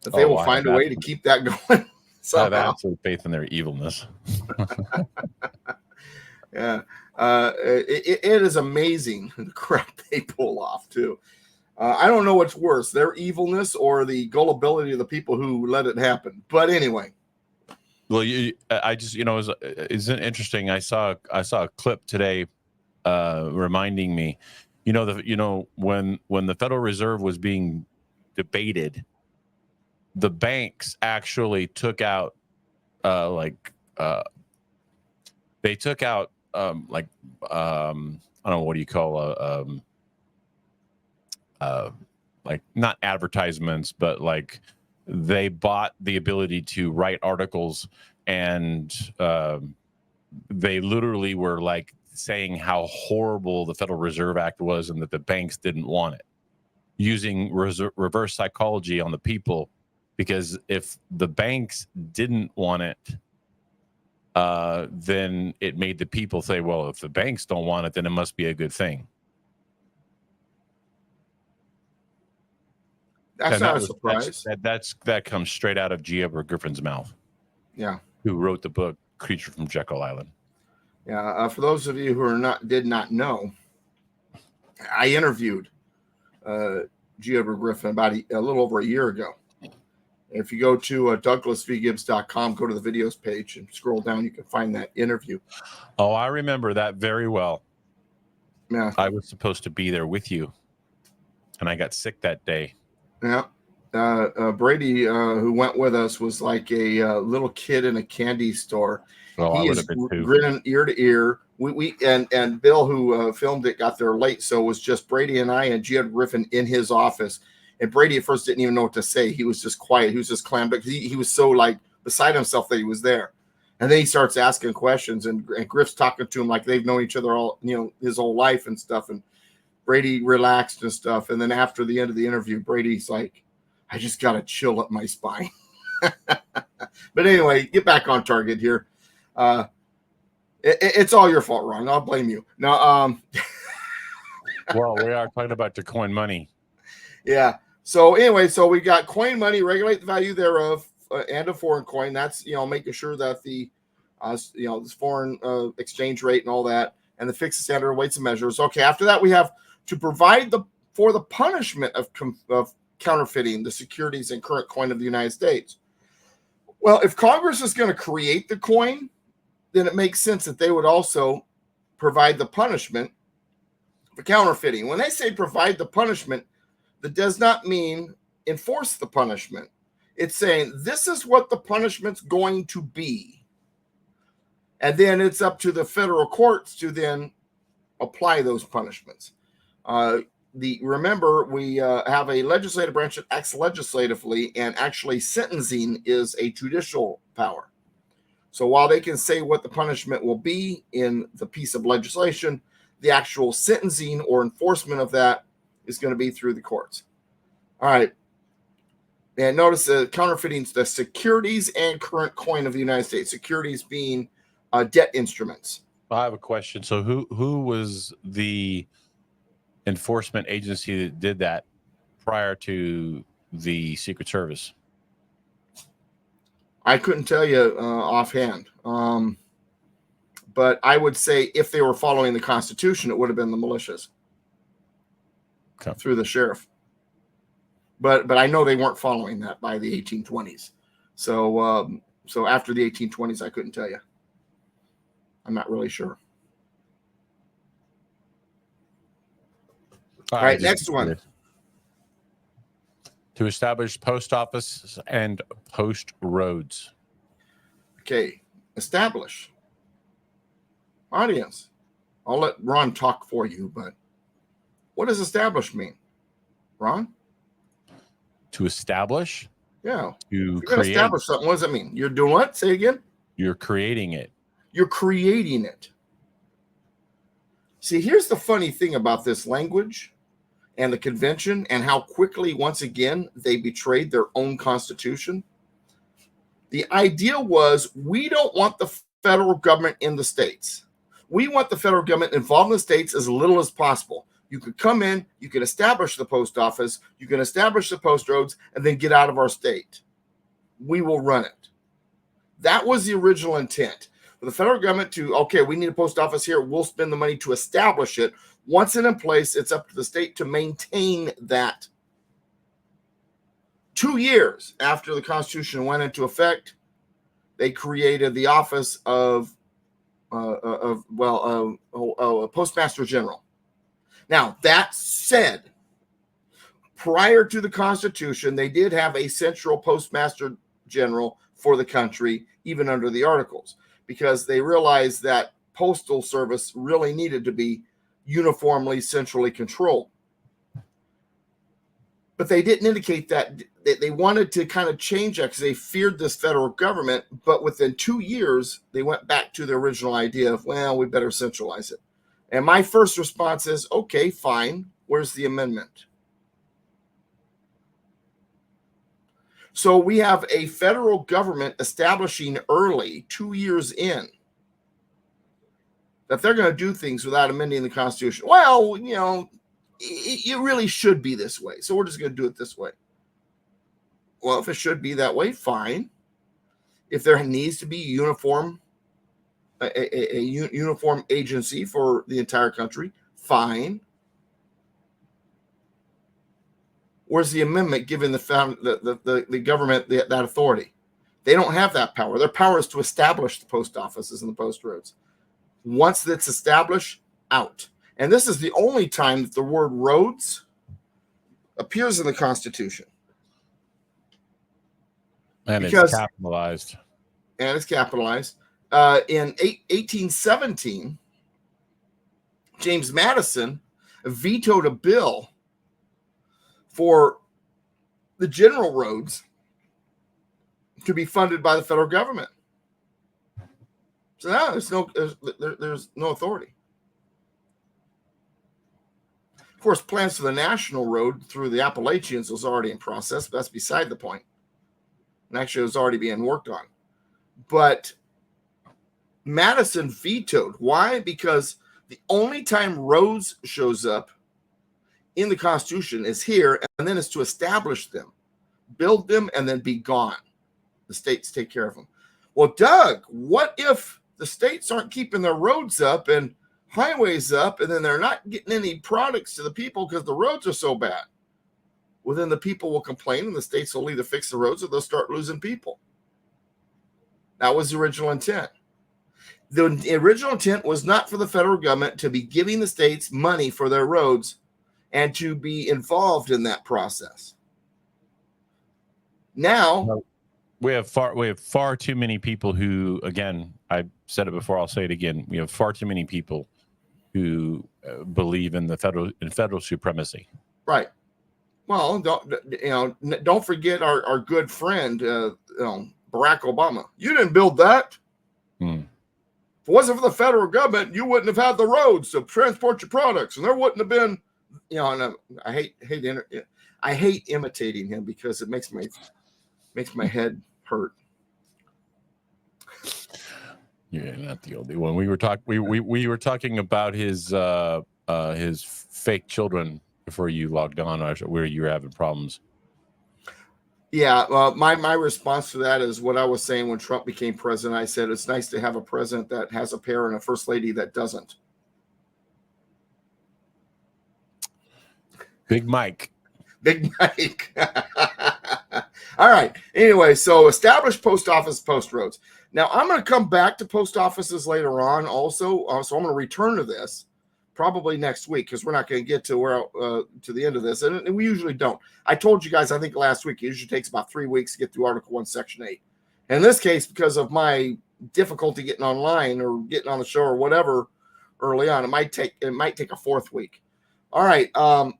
that they will find a way to keep that going. I have absolute faith in their evilness. Yeah. It is amazing the crap they pull off too. I don't know what's worse, their evilness or the gullibility of the people who let it happen. But anyway. Well, isn't interesting. I saw a clip today reminding me, when the Federal Reserve was being debated, the banks actually took out I don't know, what do you call like not advertisements, but like they bought the ability to write articles, and they literally were like saying how horrible the Federal Reserve Act was and that the banks didn't want it, using reverse psychology on the people, because if the banks didn't want it, then it made the people say, well, if the banks don't want it, then it must be a good thing. That's not a surprise. That comes straight out of G. Edward Griffin's mouth. Yeah. Who wrote the book Creature from Jekyll Island. Yeah. For those of you who did not know, I interviewed G. Edward Griffin about a little over a year ago. If you go to douglasvgibbs.com, go to the videos page and scroll down, you can find that interview. Oh, I remember that very well. Yeah. I was supposed to be there with you, and I got sick that day. Yeah. Brady, who went with us, was like a little kid in a candy store. Oh, I He would is have been too. grinning ear to ear. We and Bill, who filmed it, got there late, so it was just Brady and I and Gia Griffin in his office. And Brady at first didn't even know what to say. He was just quiet. He was just clammed because he was so like beside himself that he was there. And then he starts asking questions, and Griff's talking to him like they've known each other all, his whole life and stuff. And Brady relaxed and stuff. And then after the end of the interview, Brady's like, I just got a chill up my spine. But anyway, get back on target here. It's all your fault, Ron. I'll blame you. Now, Well, we are talking about your coin money. Yeah. So anyway, so we got coin money, regulate the value thereof, and a foreign coin. That's making sure that the this foreign exchange rate and all that, and the fixed standard weights and measures. Okay. After that, we have to provide for the punishment of counterfeiting the securities and current coin of the United States. Well, if Congress is going to create the coin, then it makes sense that they would also provide the punishment for counterfeiting. When they say provide the punishment, that does not mean enforce the punishment. It's saying this is what the punishment's going to be. And then it's up to the federal courts to then apply those punishments. Remember, we have a legislative branch that acts legislatively, and actually sentencing is a judicial power. So while they can say what the punishment will be in the piece of legislation, the actual sentencing or enforcement of that is going to be through the courts. All right. And notice the counterfeiting the securities and current coin of the United States, securities being debt instruments. I have a question. So who was the enforcement agency that did that prior to the Secret Service? I couldn't tell you offhand. But I would say if they were following the Constitution, it would have been the militias through the sheriff. But I know they weren't following that by the 1820s. So after the 1820s, I couldn't tell you. I'm not really sure. All right, next one. To establish post office and post roads. Okay, establish. Audience, I'll let Ron talk for you, but what does establish mean? Ron? To establish? Yeah. To create. Establish something. What does it mean? You're doing what? Say again? You're creating it. You're creating it. See, here's the funny thing about this language and the convention and how quickly, once again, they betrayed their own constitution. The idea was we don't want the federal government in the states. We want the federal government involved in the states as little as possible. You could come in, you can establish the post office, you can establish the post roads, and then get out of our state. We will run it. That was the original intent. For the federal government to, okay, we need a post office here, we'll spend the money to establish it. Once it's in place, it's up to the state to maintain that. 2 years after the Constitution went into effect, they created the office of a Postmaster General. Now, that said, prior to the Constitution, they did have a central Postmaster General for the country, even under the Articles, because they realized that postal service really needed to be uniformly centrally controlled. But they didn't indicate that they wanted to kind of change that because they feared this federal government. But within 2 years, they went back to the original idea of, well, we better centralize it. And my first response is, okay, fine. Where's the amendment? So we have a federal government establishing early, 2 years in, that they're going to do things without amending the Constitution. Well, it really should be this way. So we're just going to do it this way. Well, if it should be that way, fine. If there needs to be a uniform agency for the entire country, fine. Where's the amendment giving the government that authority? They don't have that power. Their power is to establish the post offices and the post roads. Once that's established, out. And this is the only time that the word roads appears in the Constitution. And it's capitalized. And it's capitalized. In 1817, James Madison vetoed a bill for the general roads to be funded by the federal government. So now there's no authority. Of course, plans for the national road through the Appalachians was already in process, but that's beside the point. And actually, it was already being worked on. But Madison vetoed. Why? Because the only time roads shows up in the Constitution is here, and then it's to establish them, build them, and then be gone. The states take care of them. Well, Doug, what if the states aren't keeping their roads up and highways up, and then they're not getting any products to the people because the roads are so bad? Well, then the people will complain, and the states will either fix the roads or they'll start losing people. That was the original intent. The original intent was not for the federal government to be giving the states money for their roads and to be involved in that process. Now, we have far too many people who, again, I said it before, I'll say it again. We have far too many people who believe in the federal supremacy. Right. Well, don't forget our good friend, Barack Obama. You didn't build that. If it wasn't for the federal government, you wouldn't have had the roads to transport your products, and there wouldn't have been, And I hate imitating him because it makes my head hurt. You're not the only one. We were talking about his fake children before you logged on, where you were having problems. Yeah, my response to that is what I was saying when Trump became president. I said it's nice to have a president that has a pair and a first lady that doesn't. Big Mike. Big Mike. All right. Anyway, so establish post office, post roads. Now, I'm going to come back to post offices later on also. So I'm going to return to this probably next week because we're not going to get to to the end of this. And we usually don't. I told you guys, I think last week, it usually takes about 3 weeks to get through Article 1, Section 8. In this case, because of my difficulty getting online or getting on the show or whatever early on, it might take a fourth week. All right.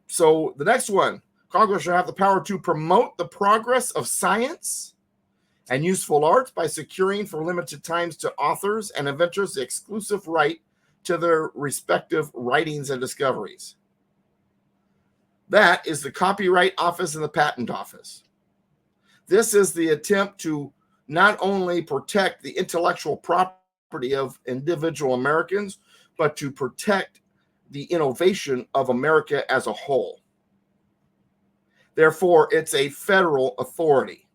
So the next one, Congress shall have the power to promote the progress of science and useful arts by securing for limited times to authors and inventors the exclusive right to their respective writings and discoveries. That is the Copyright Office and the Patent Office. This is the attempt to not only protect the intellectual property of individual Americans, but to protect the innovation of America as a whole. Therefore, it's a federal authority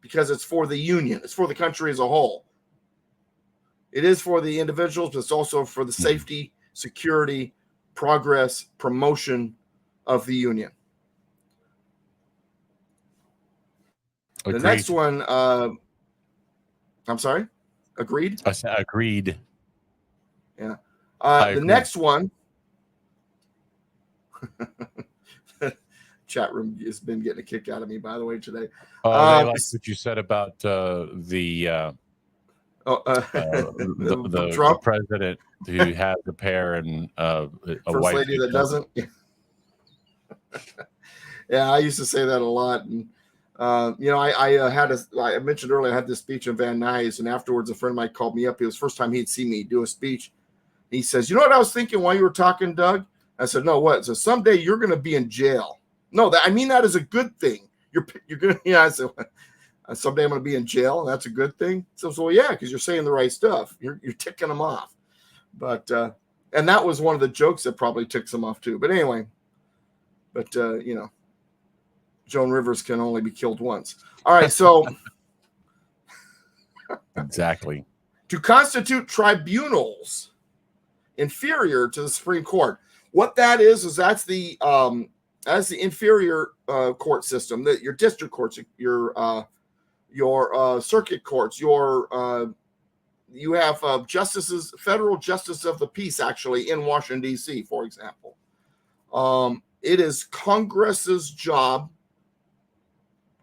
because it's for the union. It's for the country as a whole. It is for the individuals, but it's also for the safety, security, progress, promotion of the union. Agreed. The next one, I'm sorry? Agreed? I said agreed. Yeah. The next one, chat room has been getting a kick out of me, by the way, today. They like what you said about the president who has a pair and a first wife lady that doesn't. Yeah, I used to say that a lot, and I mentioned earlier I had this speech in Van Nuys, and afterwards a friend of mine called me up. It was the first time he'd seen me do a speech. He says, "You know what I was thinking while you were talking, Doug?" I said, "No, what?" So someday you're going to be in jail. No, I mean that is a good thing. You're going to. Yeah, I said, someday I'm going to be in jail, and that's a good thing. So well, yeah, because you're saying the right stuff. You're ticking them off. But and that was one of the jokes that probably ticks them off too. But anyway, Joan Rivers can only be killed once. All right, so exactly to constitute tribunals inferior to the Supreme Court. What that is that's the as the inferior court system, that your district courts, your circuit courts, you have justices, federal justice of the peace, actually in Washington D.C., for example. It is Congress's job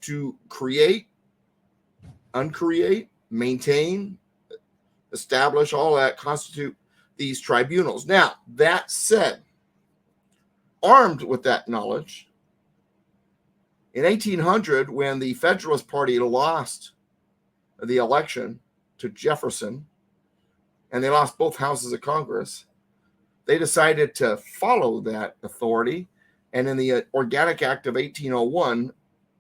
to create, uncreate, maintain, establish, all that, constitute these tribunals. Now, that said, armed with that knowledge, in 1800, when the Federalist Party lost the election to Jefferson, and they lost both houses of Congress, they decided to follow that authority. And in the Organic Act of 1801,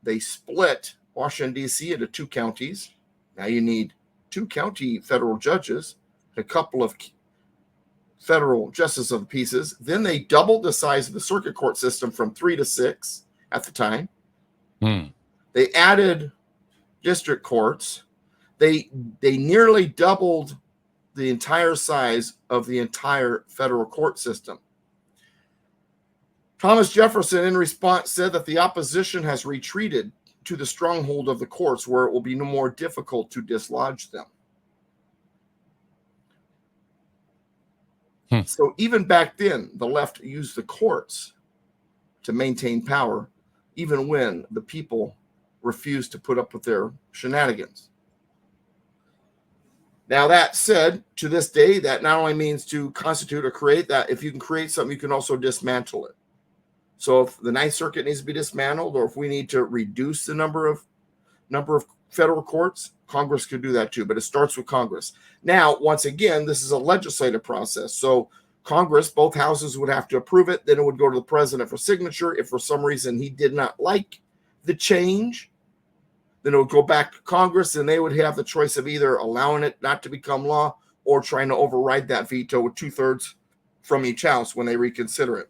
they split Washington, D.C. into 2 counties. Now you need 2 county federal judges, a couple of federal justice of the peace. Then they doubled the size of the circuit court system from 3 to 6 at the time. They added district courts. They nearly doubled the entire size of the entire federal court system. Thomas Jefferson, in response, said that the opposition has retreated to the stronghold of the courts, where it will be no more difficult to dislodge them. So even back then, the left used the courts to maintain power, even when the people refused to put up with their shenanigans. Now, that said, to this day, that not only means to constitute or create, that if you can create something, you can also dismantle it. So if the Ninth Circuit needs to be dismantled, or if we need to reduce the number of federal courts, Congress could do that too, but it starts with Congress. Now, once again, this is a legislative process. So Congress, both houses would have to approve it. Then it would go to the president for signature. If for some reason he did not like the change, then it would go back to Congress, and they would have the choice of either allowing it not to become law or trying to override that veto with 2/3 from each house when they reconsider it.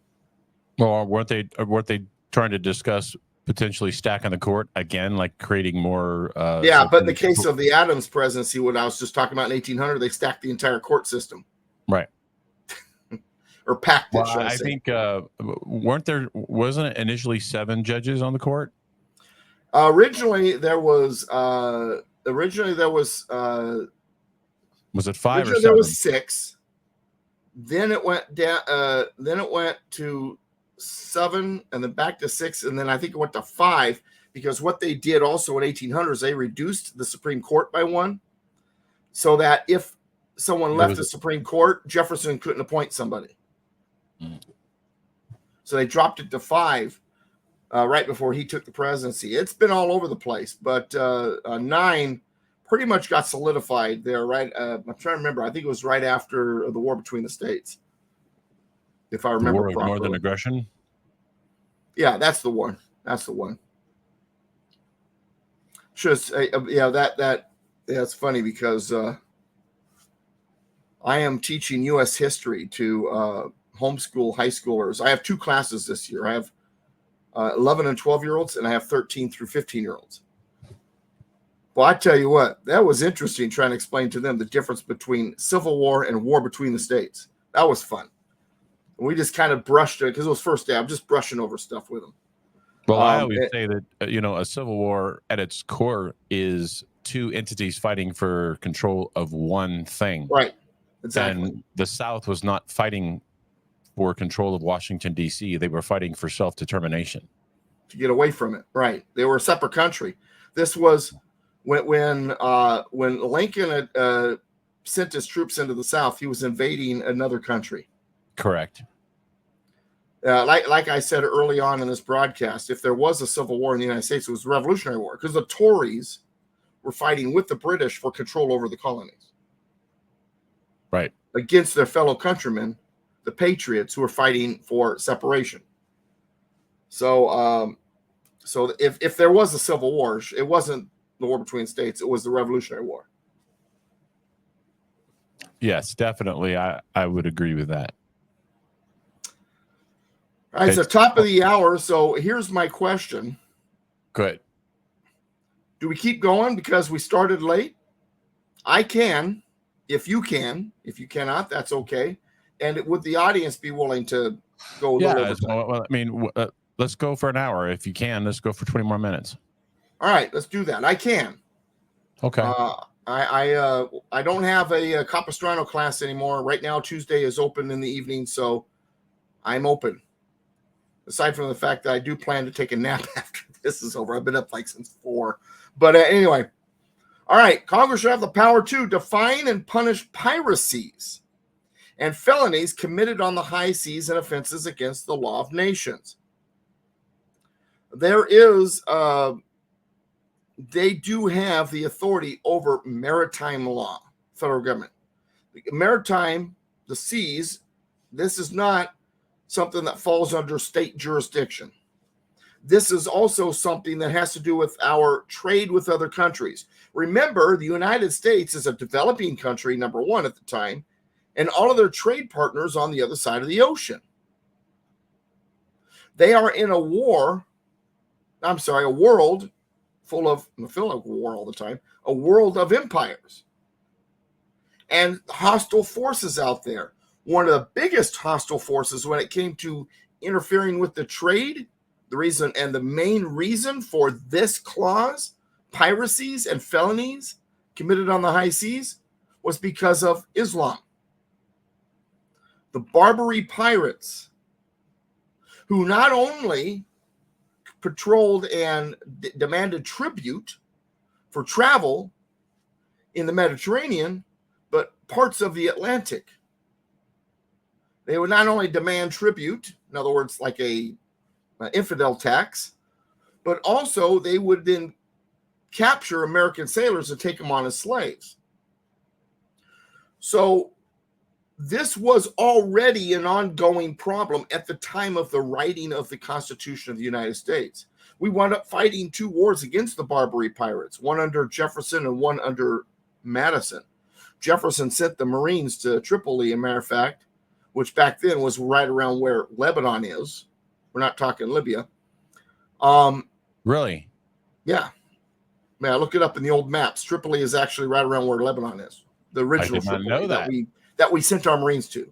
Well, weren't they trying to discuss potentially stacking the court again, like creating more? Yeah, but in the case of the Adams presidency, what I was just talking about in 1800, they stacked the entire court system. Right. Or packed it, Well, I think wasn't it initially 7 judges on the court? Originally there was Was it 5 or 7? There was 6. Then it went down. Then it went to 7, and then back to 6, and then I think it went to 5, because what they did also in 1800s, they reduced the Supreme Court by 1, so that if someone left the Supreme Court, Jefferson couldn't appoint somebody. So they dropped it to 5 right before he took the presidency. It's been all over the place, but 9 pretty much got solidified there, right? I'm trying to remember. I think it was right after the war between the states, if I remember properly. War of Northern Aggression? Yeah, that's the one. That's the one. Just it's funny because I am teaching U.S. history to homeschool high schoolers. I have 2 classes this year. I have 11 and 12-year-olds, and I have 13 through 15-year-olds. Well, I tell you what, that was interesting trying to explain to them the difference between Civil War and war between the states. That was fun. And we just kind of brushed it because it was first day. I'm just brushing over stuff with them. Well, I always say that, a civil war at its core is 2 entities fighting for control of one thing. Right. Exactly. And the South was not fighting for control of Washington, D.C. They were fighting for self-determination. To get away from it. Right. They were a separate country. This was when Lincoln had sent his troops into the South, he was invading another country. Correct. Like I said early on in this broadcast, if there was a civil war in the United States, it was a Revolutionary War, because the Tories were fighting with the British for control over the colonies. Right. Against their fellow countrymen, the Patriots, who were fighting for separation. So if there was a civil war, it wasn't the war between states, it was the Revolutionary War. Yes, definitely. I would agree with that. All right, it's the top of the hour, so here's my question. Good. Do we keep going because we started late? I can, if you can. If you cannot, that's okay. And would the audience be willing to go a little over time? Well, I mean, let's go for an hour. If you can, let's go for 20 more minutes. All right, let's do that. I can. Okay. I don't have a Capistrano class anymore. Right now, Tuesday is open in the evening, so I'm open. Aside from the fact that I do plan to take a nap after this is over. I've been up like since 4. But anyway, all right. Congress should have the power to define and punish piracies and felonies committed on the high seas and offenses against the law of nations. There is, they do have the authority over maritime law, federal government. Maritime, the seas, this is not something that falls under state jurisdiction. This is also something that has to do with our trade with other countries. Remember, the United States is a developing country, number one at the time, and all of their trade partners on the other side of the ocean. They are in a world full of, I feel like war all the time, a world of empires and hostile forces out there. One of the biggest hostile forces when it came to interfering with the trade, the reason and the main reason for this clause, piracies and felonies committed on the high seas, was because of Islam. The Barbary pirates, who not only patrolled and demanded tribute for travel in the Mediterranean, but parts of the Atlantic. They would not only demand tribute, in other words, like an infidel tax, but also they would then capture American sailors and take them on as slaves. So this was already an ongoing problem at the time of the writing of the Constitution of the United States. We wound up fighting 2 wars against the Barbary pirates, one under Jefferson and one under Madison. Jefferson sent the Marines to Tripoli, as a matter of fact, which back then was right around where Lebanon is. We're not talking Libya. Really? Yeah. Man, I looked it up in the old maps. Tripoli is actually right around where Lebanon is. The original Tripoli that we sent our Marines to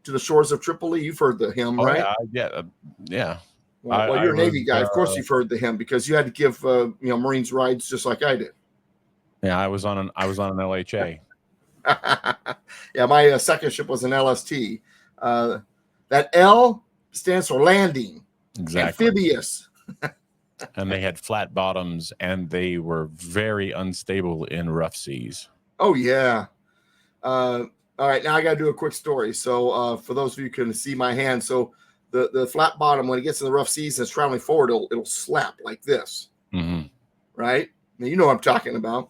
the shores of Tripoli. You've heard the hymn, right? Yeah. Well, you're a Navy guy. Of course, you've heard the hymn because you had to give Marines rides just like I did. Yeah, I was on an LHA. Yeah, my second ship was an LST. That L stands for landing. Exactly. Amphibious. And they had flat bottoms, and they were very unstable in rough seas. Oh, yeah. All right, now I got to do a quick story. So for those of you who can see my hand, so the flat bottom, when it gets in the rough seas and it's traveling forward, it'll slap like this. Mm-hmm. Right? Now, you know what I'm talking about.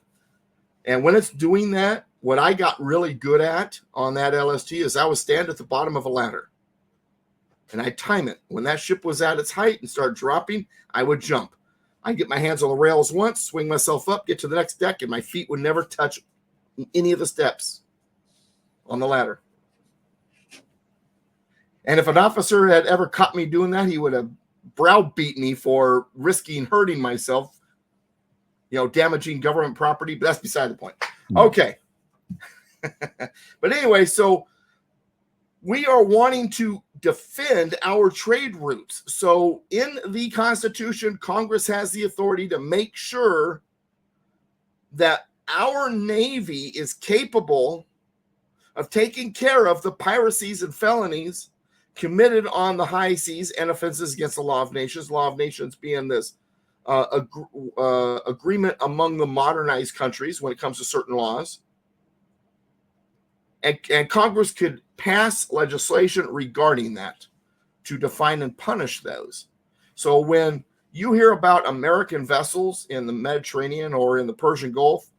And when it's doing that, what I got really good at on that LST is I would stand at the bottom of a ladder. And I'd time it. When that ship was at its height and started dropping, I would jump. I'd get my hands on the rails once, swing myself up, get to the next deck, and my feet would never touch any of the steps on the ladder. And if an officer had ever caught me doing that, he would have browbeat me for risking hurting myself, damaging government property. But that's beside the point. Okay. But anyway, so we are wanting to defend our trade routes. So in the Constitution, Congress has the authority to make sure that our Navy is capable of taking care of the piracies and felonies committed on the high seas and offenses against the law of nations being this agreement among the modernized countries when it comes to certain laws. And Congress could pass legislation regarding that to define and punish those. So when you hear about American vessels in the Mediterranean or in the Persian Gulf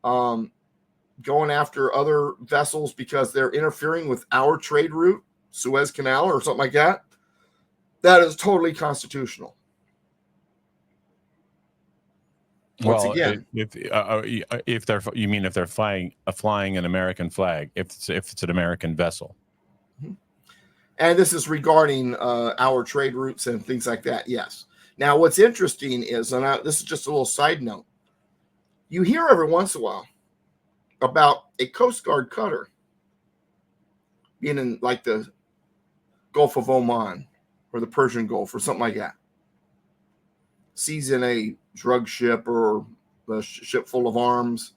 going after other vessels because they're interfering with our trade route, Suez Canal or something like that, that is totally constitutional. Once again, if they're flying an American flag, if it's an American vessel, and this is regarding our trade routes and things like that. Yes. Now, what's interesting is, and this is just a little side note, you hear every once in a while about a Coast Guard cutter being in like the Gulf of Oman or the Persian Gulf or something like that. Sees in a drug ship or a ship full of arms,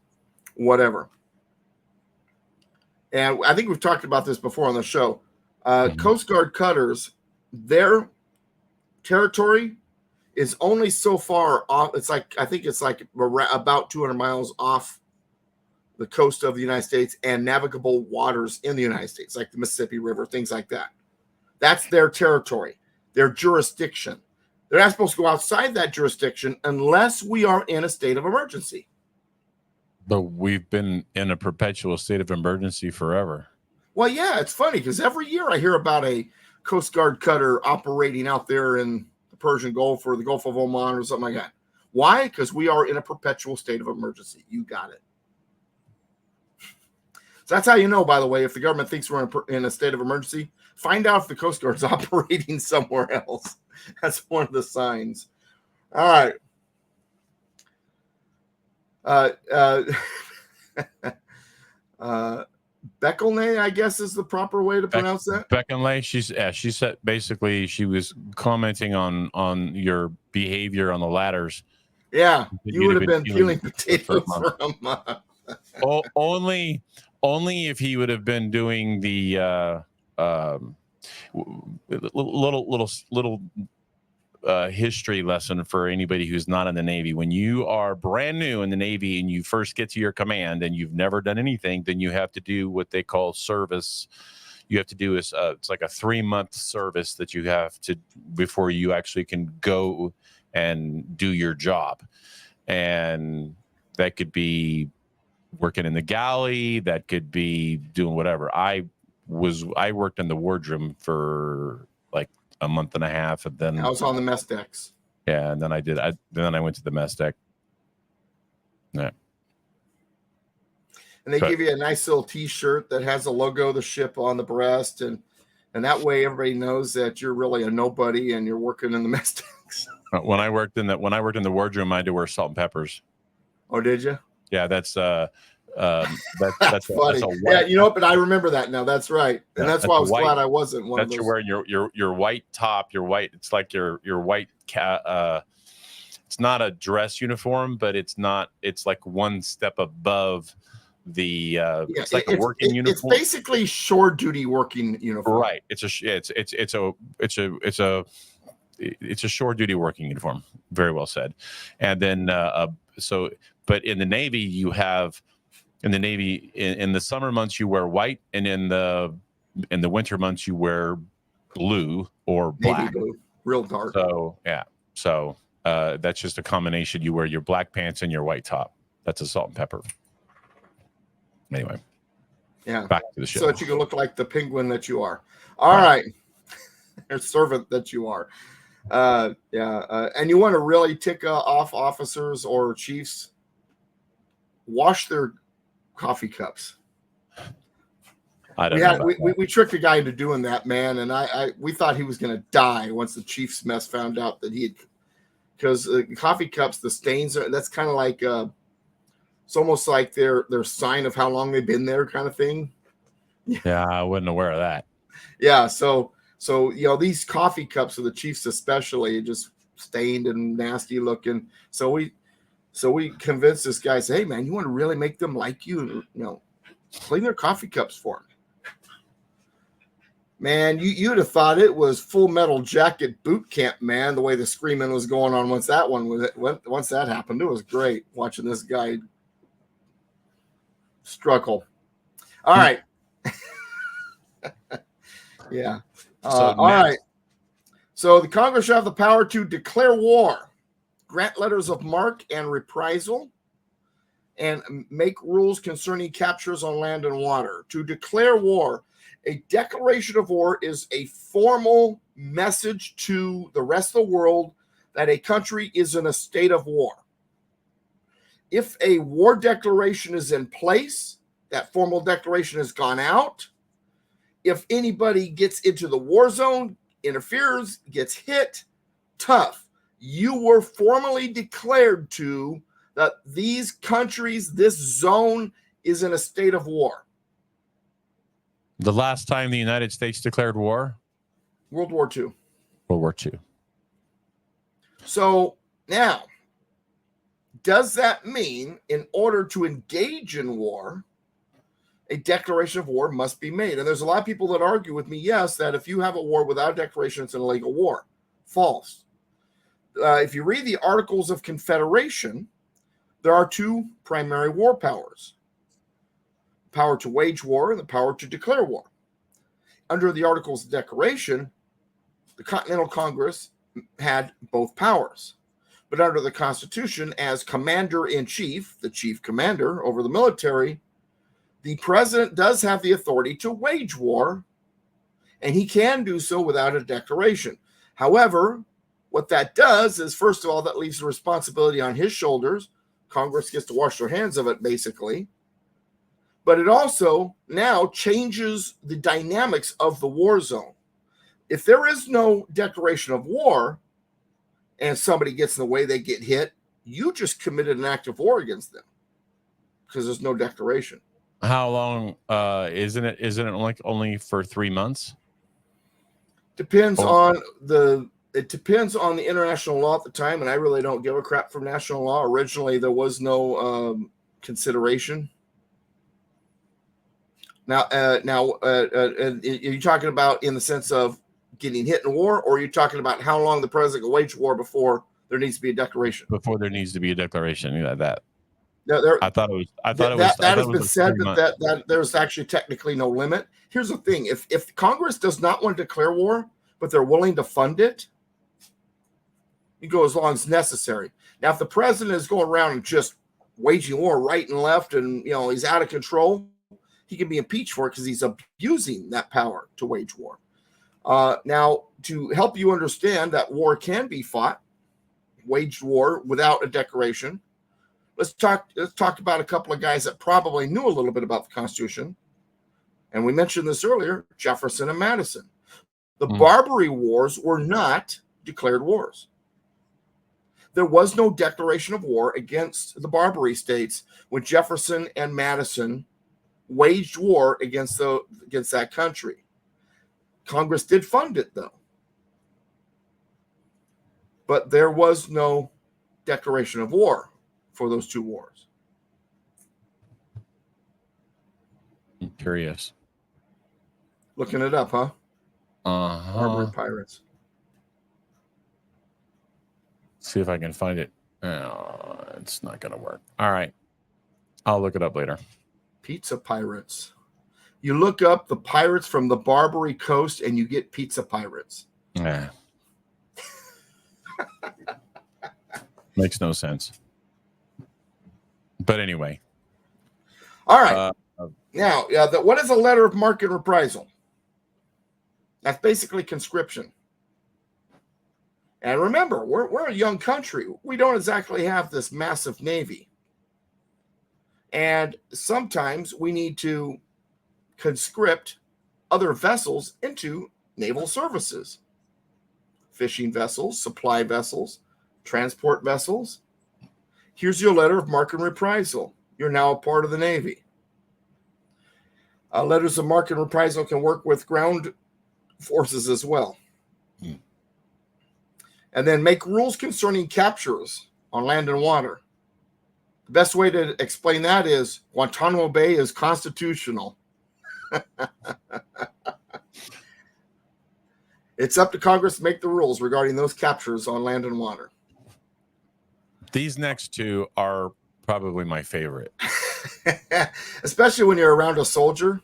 whatever. And I think we've talked about this before on the show. Coast Guard cutters, their territory is only so far off. It's like, I think it's like about 200 miles off the coast of the United States and navigable waters in the United States, like the Mississippi River, things like that. That's their territory, their jurisdiction. They're not supposed to go outside that jurisdiction unless we are in a state of emergency. But we've been in a perpetual state of emergency forever. Well, yeah, it's funny because every year I hear about a Coast Guard cutter operating out there in the Persian Gulf or the Gulf of Oman or something like that. Why? Because we are in a perpetual state of emergency. You got it. So that's how you know, by the way, if the government thinks we're in a state of emergency, find out if the Coast Guard is operating somewhere else. That's one of the signs. All right. Beckelnay, I guess, is the proper way to pronounce that. Beckenley, she said basically she was commenting on your behavior on the ladders. Yeah, you would have been peeling potatoes for a month. Only if he would have been doing the little history lesson for anybody who's not in the Navy. When you are brand new in the Navy and you first get to your command and you've never done anything, then you have to do what they call service. You have to do it's like a 3-month service that you have to before you actually can go and do your job. And that could be working in the galley, that could be doing whatever. I worked in the wardroom for like a month and a half, and then I was on the mess decks. Yeah, and then I went to the mess deck. Yeah. And they give you a nice little T-shirt that has the logo of the ship on the breast, and that way everybody knows that you're really a nobody and you're working in the mess decks. When I worked in the wardroom, I had to wear salt and peppers. Oh, did you? Yeah, that's funny. That's Yeah, you know, but I remember that now. That's right, and that's why I was glad I wasn't one of those. You're wearing your white top, your white. It's like your white. It's not a dress uniform, but it's not. It's like one step above the. It's like a working uniform. It's basically shore duty working uniform. Right. It's a shore duty working uniform. Very well said. And then but in the Navy you have. In the Navy, in the summer months you wear white, and in the winter months you wear blue or black. Navy blue, real dark. So yeah, that's just a combination. You wear your black pants and your white top. That's a salt and pepper. Anyway, yeah. Back to the show. So that you can look like the penguin that you are. All right, or servant that you are. And you want to really tick off officers or chiefs. Wash their coffee cups. We tricked a guy into doing that, man, and we thought he was going to die once the chief's mess found out that because coffee cups, the stains that's kind of like it's almost like their sign of how long they've been there, kind of thing. Yeah, I wasn't aware of that. Yeah, so these coffee cups of the chiefs especially just stained and nasty looking. So we convinced this guy, say, hey, man, you want to really make them like you? Clean their coffee cups for me. Man, you'd have thought it was Full Metal Jacket boot camp, man, the way the screaming was going on once that happened. It was great watching this guy struggle. All right. Yeah. All right. So the Congress shall have the power to declare war, grant letters of marque and reprisal, and make rules concerning captures on land and water. To declare war, a declaration of war is a formal message to the rest of the world that a country is in a state of war. If a war declaration is in place, that formal declaration has gone out. If anybody gets into the war zone, interferes, gets hit, tough. You were formally declared to that these countries, this zone is in a state of war. The last time the United States declared war? World War II. World War II. So now, does that mean in order to engage in war, a declaration of war must be made? And there's a lot of people that argue with me, yes, that if you have a war without a declaration, it's an illegal war. False. If you read the Articles of Confederation, there are two primary war powers: power to wage war and the power to declare war. Under the Articles of Declaration, the Continental Congress had both powers. But under the Constitution, as commander-in-chief, the chief commander over the military, the president does have the authority to wage war, and he can do so without a declaration. However, what that does is, first of all, that leaves the responsibility on his shoulders. Congress gets to wash their hands of it, basically. But it also now changes the dynamics of the war zone. If there is no declaration of war and somebody gets in the way, they get hit, you just committed an act of war against them because there's no declaration. How long isn't it like only for 3 months? Depends on the international law at the time, and I really don't give a crap for national law. Originally, there was no consideration. Now, are you talking about in the sense of getting hit in war, or are you talking about how long the president can wage war before there needs to be a declaration? Before there needs to be a declaration, that. No, I thought it was. That has been said that there's actually technically no limit. Here's the thing: if Congress does not want to declare war, but they're willing to fund it, you go as long as necessary. Now, if the president is going around and just waging war right and left, and he's out of control, he can be impeached for it because he's abusing that power to wage war. Now, to help you understand that war can be fought, waged war without a declaration, let's talk about a couple of guys that probably knew a little bit about the Constitution. And we mentioned this earlier: Jefferson and Madison. The Barbary Wars were not declared wars. There was no declaration of war against the Barbary states when Jefferson and Madison waged war against that country. Congress did fund it, though. But there was no declaration of war for those two wars. I'm curious. Looking it up, huh? Barbary pirates. See if I can find it. Oh, it's not going to work. All right. I'll look it up later. Pizza pirates. You look up the pirates from the Barbary coast and you get pizza pirates. Yeah. Makes no sense. But anyway. All right. Now, what is a letter of marque and reprisal? That's basically conscription. And remember, we're a young country. We don't exactly have this massive navy. And sometimes we need to conscript other vessels into naval services. Fishing vessels, supply vessels, transport vessels. Here's your letter of marque and reprisal. You're now a part of the Navy. Letters of marque and reprisal can work with ground forces as well. And then make rules concerning captures on land and water. The best way to explain that is Guantanamo Bay is constitutional. It's up to Congress to make the rules regarding those captures on land and water. These next two are probably my favorite. Especially when you're around a soldier.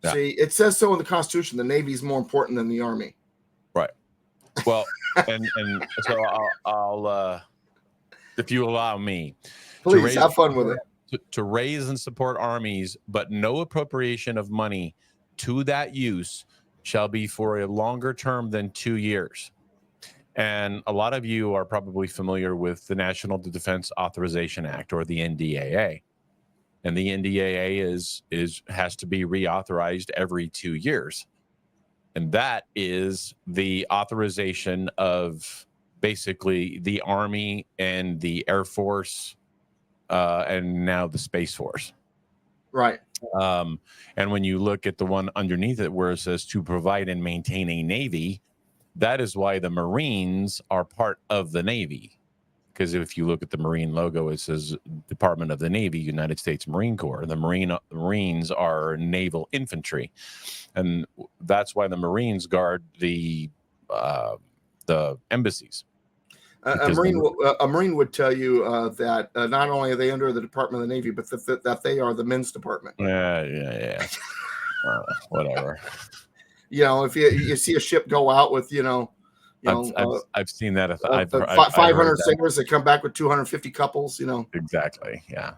Yeah. See, it says so in the Constitution. The Navy is more important than the Army. Right. Well, and so I'll if you allow me, please have fun with it. To raise and support armies, but no appropriation of money to that use shall be for a longer term than 2 years. And a lot of you are probably familiar with the National Defense Authorization Act, or the NDAA. And the NDAA has to be reauthorized every 2 years. And that is the authorization of basically the Army and the Air Force and now the Space Force. Right. And when you look at the one underneath it where it says to provide and maintain a Navy, that is why the Marines are part of the Navy. Because if you look at the Marine logo, it says Department of the Navy, United States Marine Corps. The Marines are naval infantry, and that's why the Marines guard the embassies. A Marine would tell you that not only are they under the Department of the Navy, but that they are the men's department. Yeah. Whatever. If you see a ship go out with I've seen that. I've 500 sailors that come back with 250 couples. Exactly. Yeah.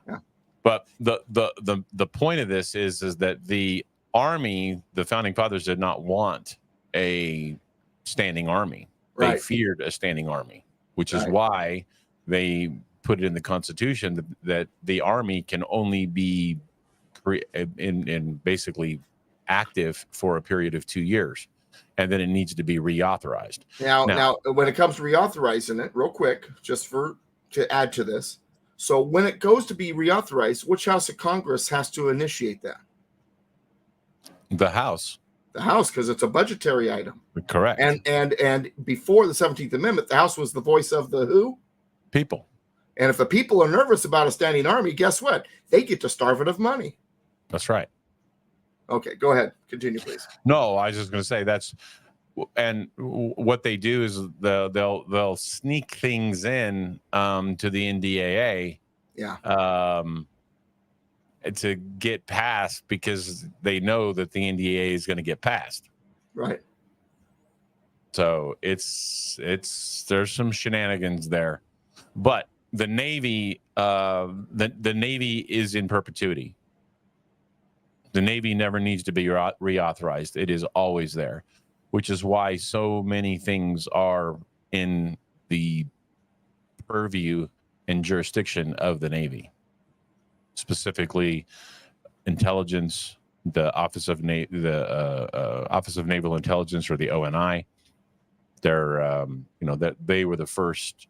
But the point of this is that the Army, the founding fathers, did not want a standing army. They feared a standing army, which is why they put it in the Constitution that the Army can only be in basically active for a period of 2 years, and then it needs to be reauthorized. Now, when it comes to reauthorizing it, real quick, just to add to this, so when it goes to be reauthorized, which house of Congress has to initiate that? The House. The House, because it's a budgetary item. Correct. And before the 17th Amendment, the House was the voice of the who? People. And if the people are nervous about a standing army, guess what? They get to starve it of money. That's right. Okay, go ahead. Continue, please. No, I was just going to say and what they do is they'll sneak things in to the NDAA. Yeah. To get passed because they know that the NDAA is going to get passed. Right. So there's some shenanigans there, but the Navy, the Navy is in perpetuity. The Navy never needs to be reauthorized. It is always there, which is why so many things are in the purview and jurisdiction of the Navy, specifically intelligence, the Office of Office of Naval Intelligence, or the ONI. They're that they were the first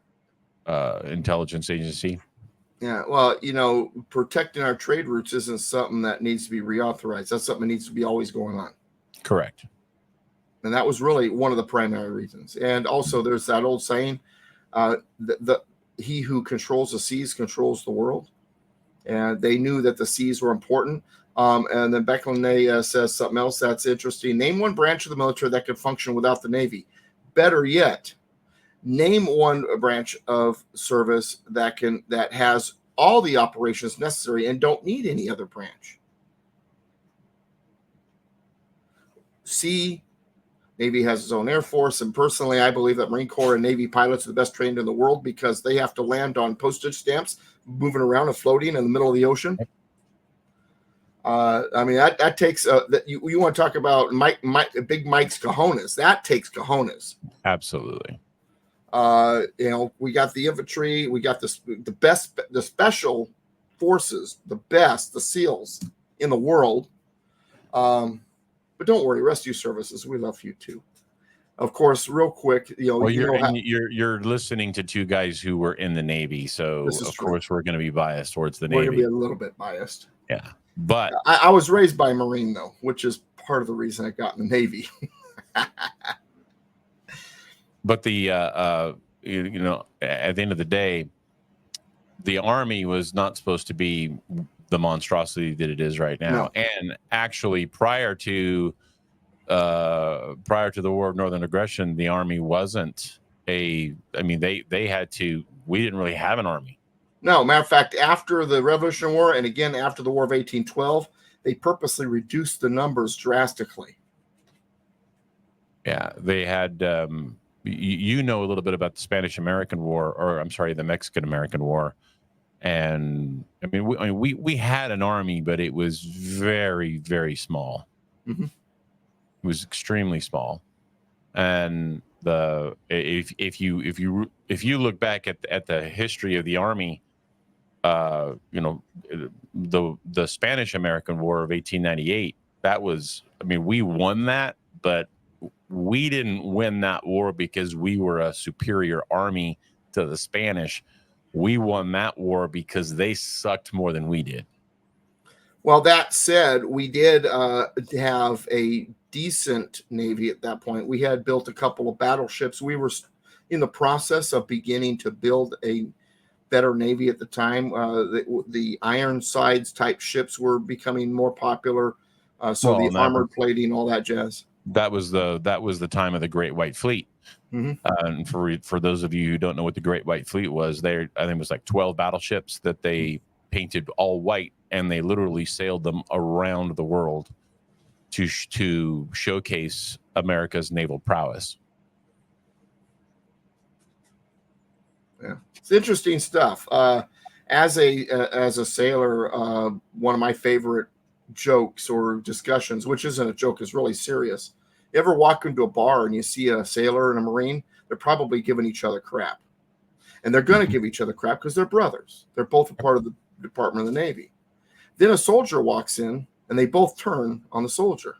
intelligence agency. Yeah, well, protecting our trade routes isn't something that needs to be reauthorized. That's something that needs to be always going on. Correct. And that was really one of the primary reasons. And also, there's that old saying, he who controls the seas controls the world. And they knew that the seas were important. And then Beckley says something else that's interesting. Name one branch of the military that could function without the Navy. Better yet, name one branch of service that has all the operations necessary and don't need any other branch. Navy has its own Air Force, and personally, I believe that Marine Corps and Navy pilots are the best trained in the world because they have to land on postage stamps, moving around and floating in the middle of the ocean. That takes you want to talk about Big Mike's cojones. That takes cojones. Absolutely. We got the infantry, we got the best, the special forces, the SEALs in the world. But don't worry, rescue services, we love you too. Of course, real quick, you're listening to two guys who were in the Navy, so of course we're going to be biased towards the Navy. We're going to be a little bit biased. Yeah, but I was raised by a Marine though, which is part of the reason I got in the Navy. But the at the end of the day, the Army was not supposed to be the monstrosity that it is right now. No. And actually, prior to the War of Northern Aggression, the Army wasn't they had to. We didn't really have an army. No, matter of fact, after the Revolutionary War and again after the War of 1812, they purposely reduced the numbers drastically. Yeah, they had. You know a little bit about the Spanish-American War, or I'm sorry, the Mexican-American War, and we had an army, but it was very, very small. Mm-hmm. It was extremely small, and if you look back at the history of the Army, the Spanish-American War of 1898, that was, we won that, but we didn't win that war because we were a superior army to the Spanish. We won that war because they sucked more than we did. Well, that said, we did have a decent navy at that point. We had built a couple of battleships. We were in the process of beginning to build a better navy at the time. The Ironsides type ships were becoming more popular. So Well, the and armored plating, all that jazz. that was the time of the Great White Fleet. Mm-hmm. And for those of you who don't know what the Great White Fleet was, I think it was like 12 battleships that they painted all white, and they literally sailed them around the world to showcase America's naval prowess. Yeah, it's interesting stuff. As a sailor, one of my favorite jokes or discussions, which isn't a joke, is really serious. You ever walk into a bar and you see a sailor and a Marine? They're probably giving each other crap, and they're going to give each other crap because they're brothers. They're both a part of the Department of the Navy. Then a soldier walks in, and they both turn on the soldier.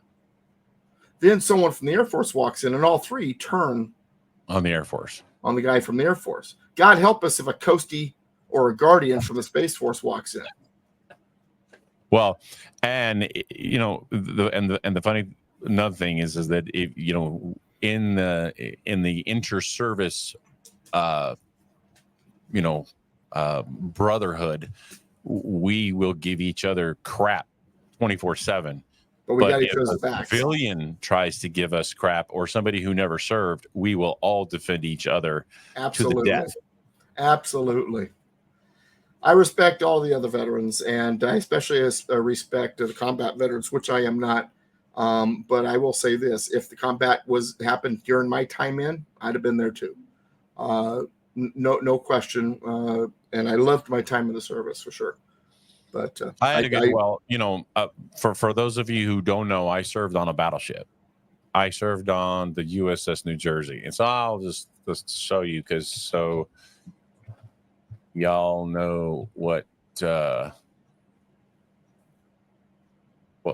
Then someone from the Air Force walks in, and all three turn On the Air Force. on the guy from the Air Force. God help us if a coastie or a guardian from the Space Force walks in. Well, and the funny another thing is that if in the inter-service brotherhood, we will give each other crap 24/7. But we got But each if other's a backs. civilian tries to give us crap, or somebody who never served, we will all defend each other to the death. Absolutely. I respect all the other veterans, and I especially respect the combat veterans, which I am not. But I will say this: if the combat happened during my time I'd have been there too. No question. And I loved my time in the service for sure. But I had a good. For those of you who don't know, I served on a battleship. I served on the USS New Jersey, and so I'll just show you so y'all know what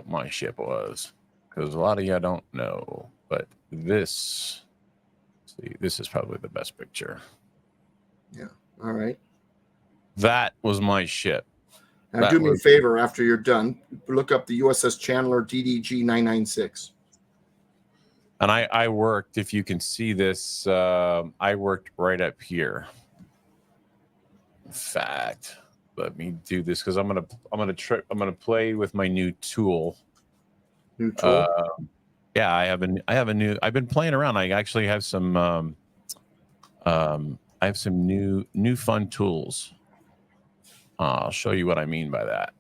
my ship was, because a lot of y'all don't know. But this is probably the best picture. Yeah. All right. That was my ship. Now, do me a favor after you're done. Look up the USS Chandler DDG 996. And I worked, if you can see this, I worked right up here. In fact, let me do this because I'm gonna play with my new tool. New tool. Yeah, I've been playing around. I actually have some new fun tools. I'll show you what I mean by that.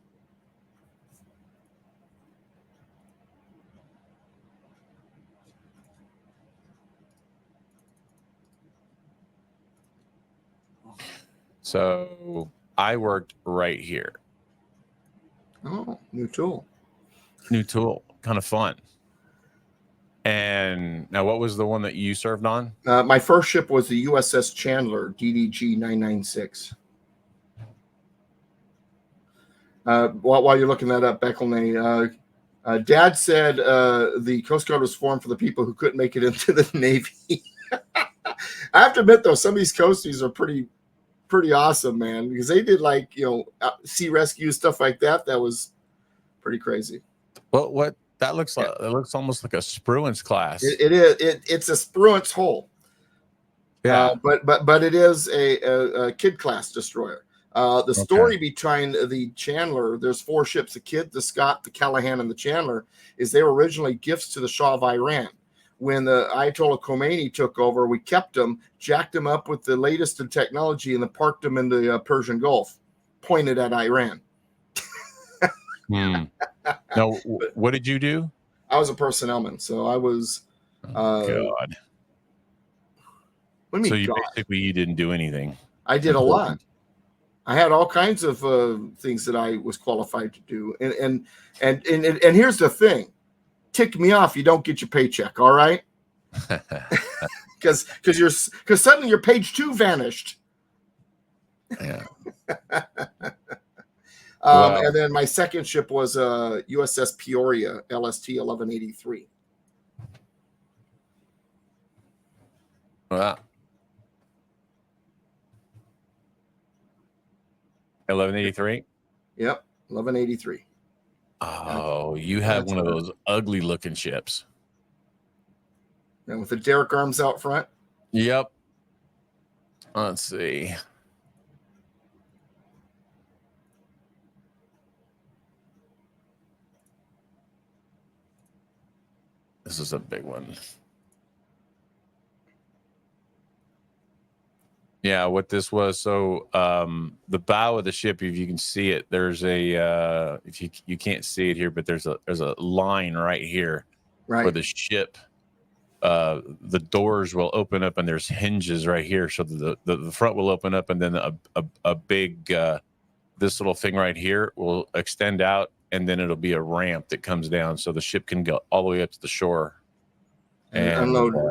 So I worked right here. Oh, new tool. New tool, kind of fun. And now, what was the one that you served on? My first ship was the USS Chandler DDG 996. While you're looking that up, Beckelnay, Dad said the Coast Guard was formed for the people who couldn't make it into the Navy. I have to admit, though, some of these coasties are pretty awesome, man, because they did sea rescue stuff like that. That was pretty crazy. Well, what that looks like? It looks almost like a Spruance class. It is. It's a Spruance hull. Yeah, but it is a Kid class destroyer. The story behind the Chandler, there's 4 ships: the Kid, the Scott, the Callahan, and the Chandler. Is they were originally gifts to the Shah of Iran. When the Ayatollah Khomeini took over, we kept them, jacked them up with the latest in technology, and then parked them in the Persian Gulf, pointed at Iran. Now, what did you do? I was a personnelman, so I was. God. So basically you didn't do anything. I did a lot. I had all kinds of things that I was qualified to do, and here's the thing: tick me off, you don't get your paycheck. All right, because suddenly your page 2 vanished. Yeah. And then my second ship was USS Peoria, LST 1183. Wow. 1183. Yep, 1183. Oh, you have That's one of what- those ugly looking ships. And with the derrick arms out front. Yep. Let's see. This is a big one. Yeah, what this was, so the bow of the ship, if you can see it, there's a if you can't see it here, but there's a line right here where Right. the ship the doors will open up and there's hinges right here. So the front will open up and then a big this little thing right here will extend out and then it'll be a ramp that comes down so the ship can go all the way up to the shore And and unload. and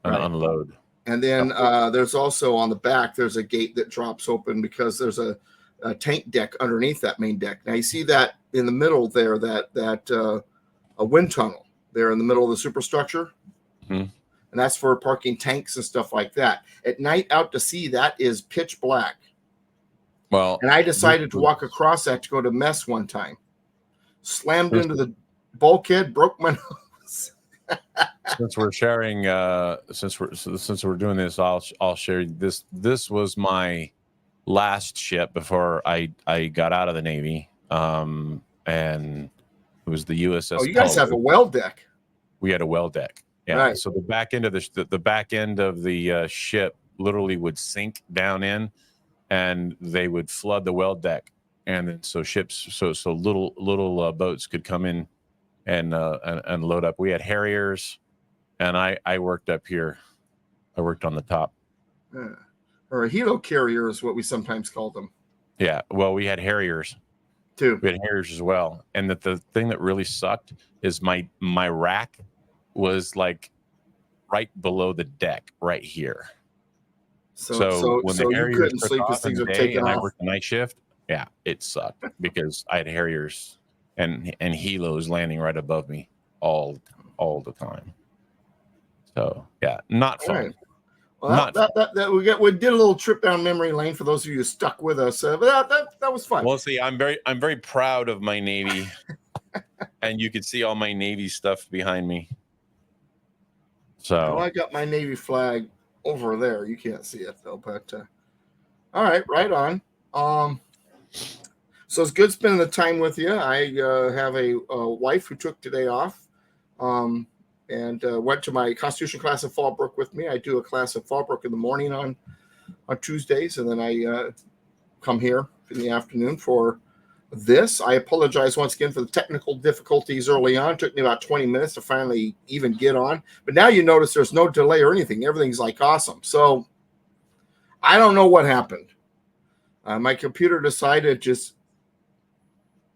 Right. unload. And then there's also on the back, there's a gate that drops open because there's a tank deck underneath that main deck. Now you see that in the middle there, that a wind tunnel there in the middle of the superstructure. Mhm. And that's for parking tanks and stuff like that. At night out to sea, that is pitch black. Well, And I decided to walk across that to go to mess one time. Slammed into the bulkhead, broke my nose. Since we're sharing since we're doing this, I'll share this. This was my last ship before I got out of the Navy. And it was the USS Oh, you guys have a Polo. well deck. We had a well deck. Yeah. Right. So the back end of the back end of the ship literally would sink down in, and they would flood the well deck, and then so ships, so little boats could come in and load up. We had Harriers, and I worked up here. I worked on the top. Or a helo carrier is what we sometimes call them Yeah. Well, we had Harriers. too. We had Harriers as well. And the thing that really sucked is my rack was like right below the deck, right here. So when the you Harriers couldn't took sleep because off in things the are day taking and I off. worked the night shift, yeah, it sucked because I had Harriers and helos landing right above me all the time. So yeah, not All fun. right. Well, Not that we did a little trip down memory lane for those of you who stuck with us. But that was fun. Well, see, I'm very proud of my Navy, and you can see all my Navy stuff behind me. Well, So I got my Navy flag over there. You can't see it though, but all right, right on. So it's good spending the time with you. I have a wife who took today off, and went to my Constitution class in Fallbrook with me. I do a class at Fallbrook in the morning on Tuesdays, and then I come here in the afternoon for this. I apologize once again for the technical difficulties early on. It took me about 20 minutes to finally even get on. But now you notice there's no delay or anything. Everything's like awesome. So I don't know what happened. My computer decided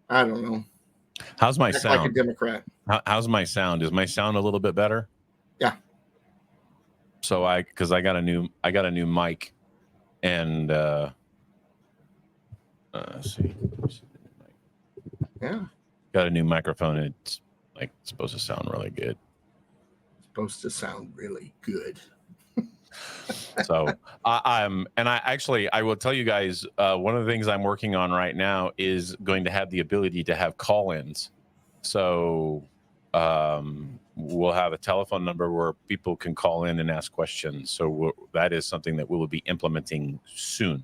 I don't know. how's my Act sound? like a Democrat. How's my sound? Is my sound a little bit better? Yeah. So because I got a new mic, and let's see. Yeah. Got a new microphone. And it's like supposed to sound really good. Supposed to sound really good. So I will tell you guys, one of the things I'm working on right now is going to have the ability to have call-ins. So we'll have a telephone number where people can call in and ask questions. So that is something that we will be implementing soon.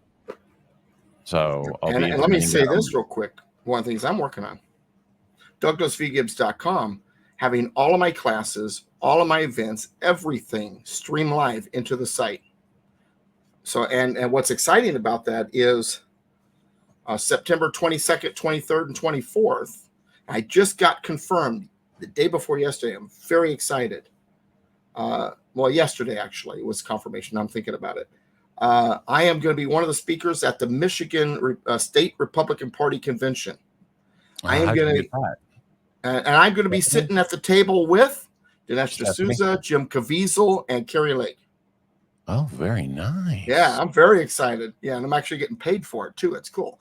So And let me say this real quick. One of the things I'm working on, DouglasVGibbs.com, having all of my classes, all of my events, everything stream live into the site. So, and what's exciting about that is September 22nd, 23rd, and 24th. I just got confirmed the day before yesterday. I'm very excited. Well, yesterday actually was confirmation. I'm thinking about it. I am going to be one of the speakers at the Michigan State Republican Party Convention. I am going to, and I'm going to be sitting at the table with Dinesh D'Souza, Jim Caviezel, and Kerry Lake. Oh, very nice. Yeah, I'm very excited. Yeah, and I'm actually getting paid for it too. It's cool.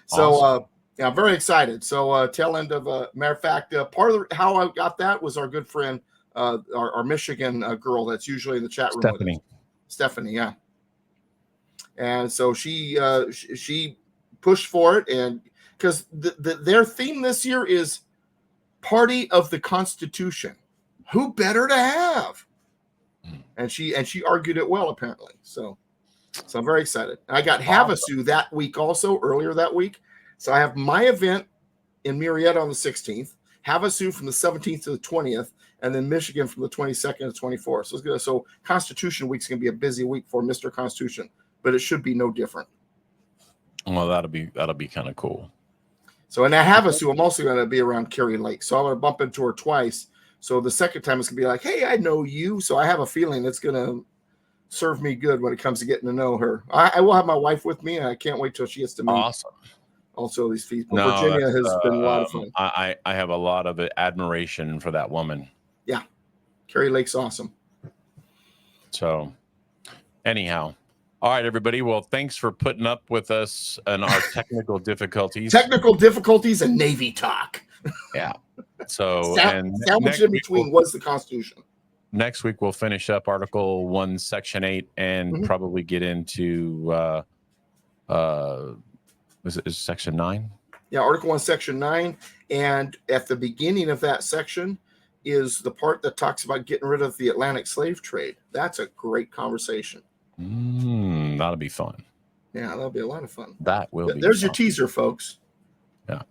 So, Awesome. yeah, I'm very excited. So, tail end of matter of fact, part of how I got that was our good friend, our Michigan girl that's usually in the chat room with us. Stephanie, yeah. And so she pushed for it, and because their theme this year is Party of the Constitution. Who better to have? And she argued it well, apparently. So I'm very excited. And I got Havasu that week also, earlier that week. So I have my event in Marietta on the 16th, Havasu from the 17th to the 20th, and then Michigan from the 22nd to the 24th. So it's good. So Constitution Week's going to be a busy week for Mr. Constitution, but it should be no different. Well, that'll be kind of cool. So in Havasu, I'm also going to be around Carrie Lake. So I'm going to bump into her twice. So the second time it's going to be like, hey, I know you. So I have a feeling it's going to serve me good when it comes to getting to know her. I will have my wife with me, and I can't wait till she gets to meet. Awesome. Also, these people. No, Virginia has been a lot of fun. I have a lot of admiration for that woman. Yeah. Carrie Lake's awesome. So anyhow, all right, everybody. Well, thanks for putting up with us and our technical difficulties. Technical difficulties and Navy talk. Yeah. So sandwiched in between was the Constitution. Next week we'll finish up Article 1, Section 8, and probably get into is Section 9? Yeah, Article 1, Section 9. And at the beginning of that section is the part that talks about getting rid of the Atlantic slave trade. That's a great conversation. That'll be fun. Yeah, that'll be a lot of fun. That will be. There's fun. Your teaser, folks. Yeah.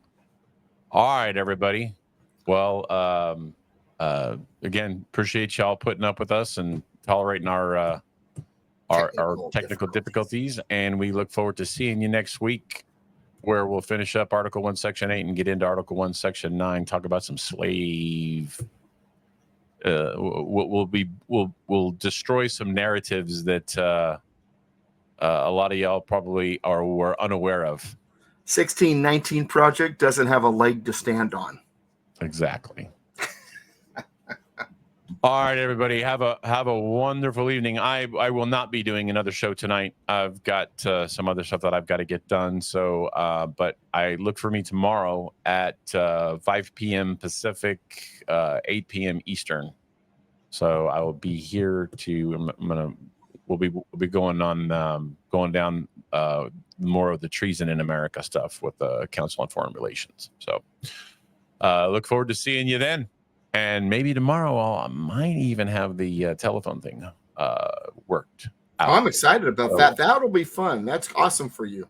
All right, everybody. Well, again, appreciate y'all putting up with us and tolerating our technical difficulties, and we look forward to seeing you next week, where we'll finish up Article 1, Section 8, and get into Article 1, Section 9. Talk about some slave. We'll destroy some narratives that a lot of y'all probably were unaware of. 1619 Project doesn't have a leg to stand on. Exactly. All right, everybody, have a wonderful evening. I will not be doing another show tonight. I've got some other stuff that I've got to get done. So, but I look for me tomorrow at 5 p.m. Pacific, 8 p.m. Eastern. So I will be here we'll be going down more of the treason in America stuff with the Council on Foreign Relations. So look forward to seeing you then. And maybe tomorrow I might even have the telephone thing worked out. I'm excited about that. That'll be fun. That's awesome for you.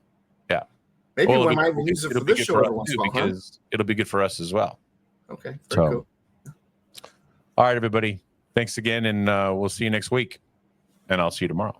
Yeah. Maybe we might even use it for this show every once in a while, because it'll be good for us as well. Okay. Very cool. All right, everybody. Thanks again, and we'll see you next week. And I'll see you tomorrow.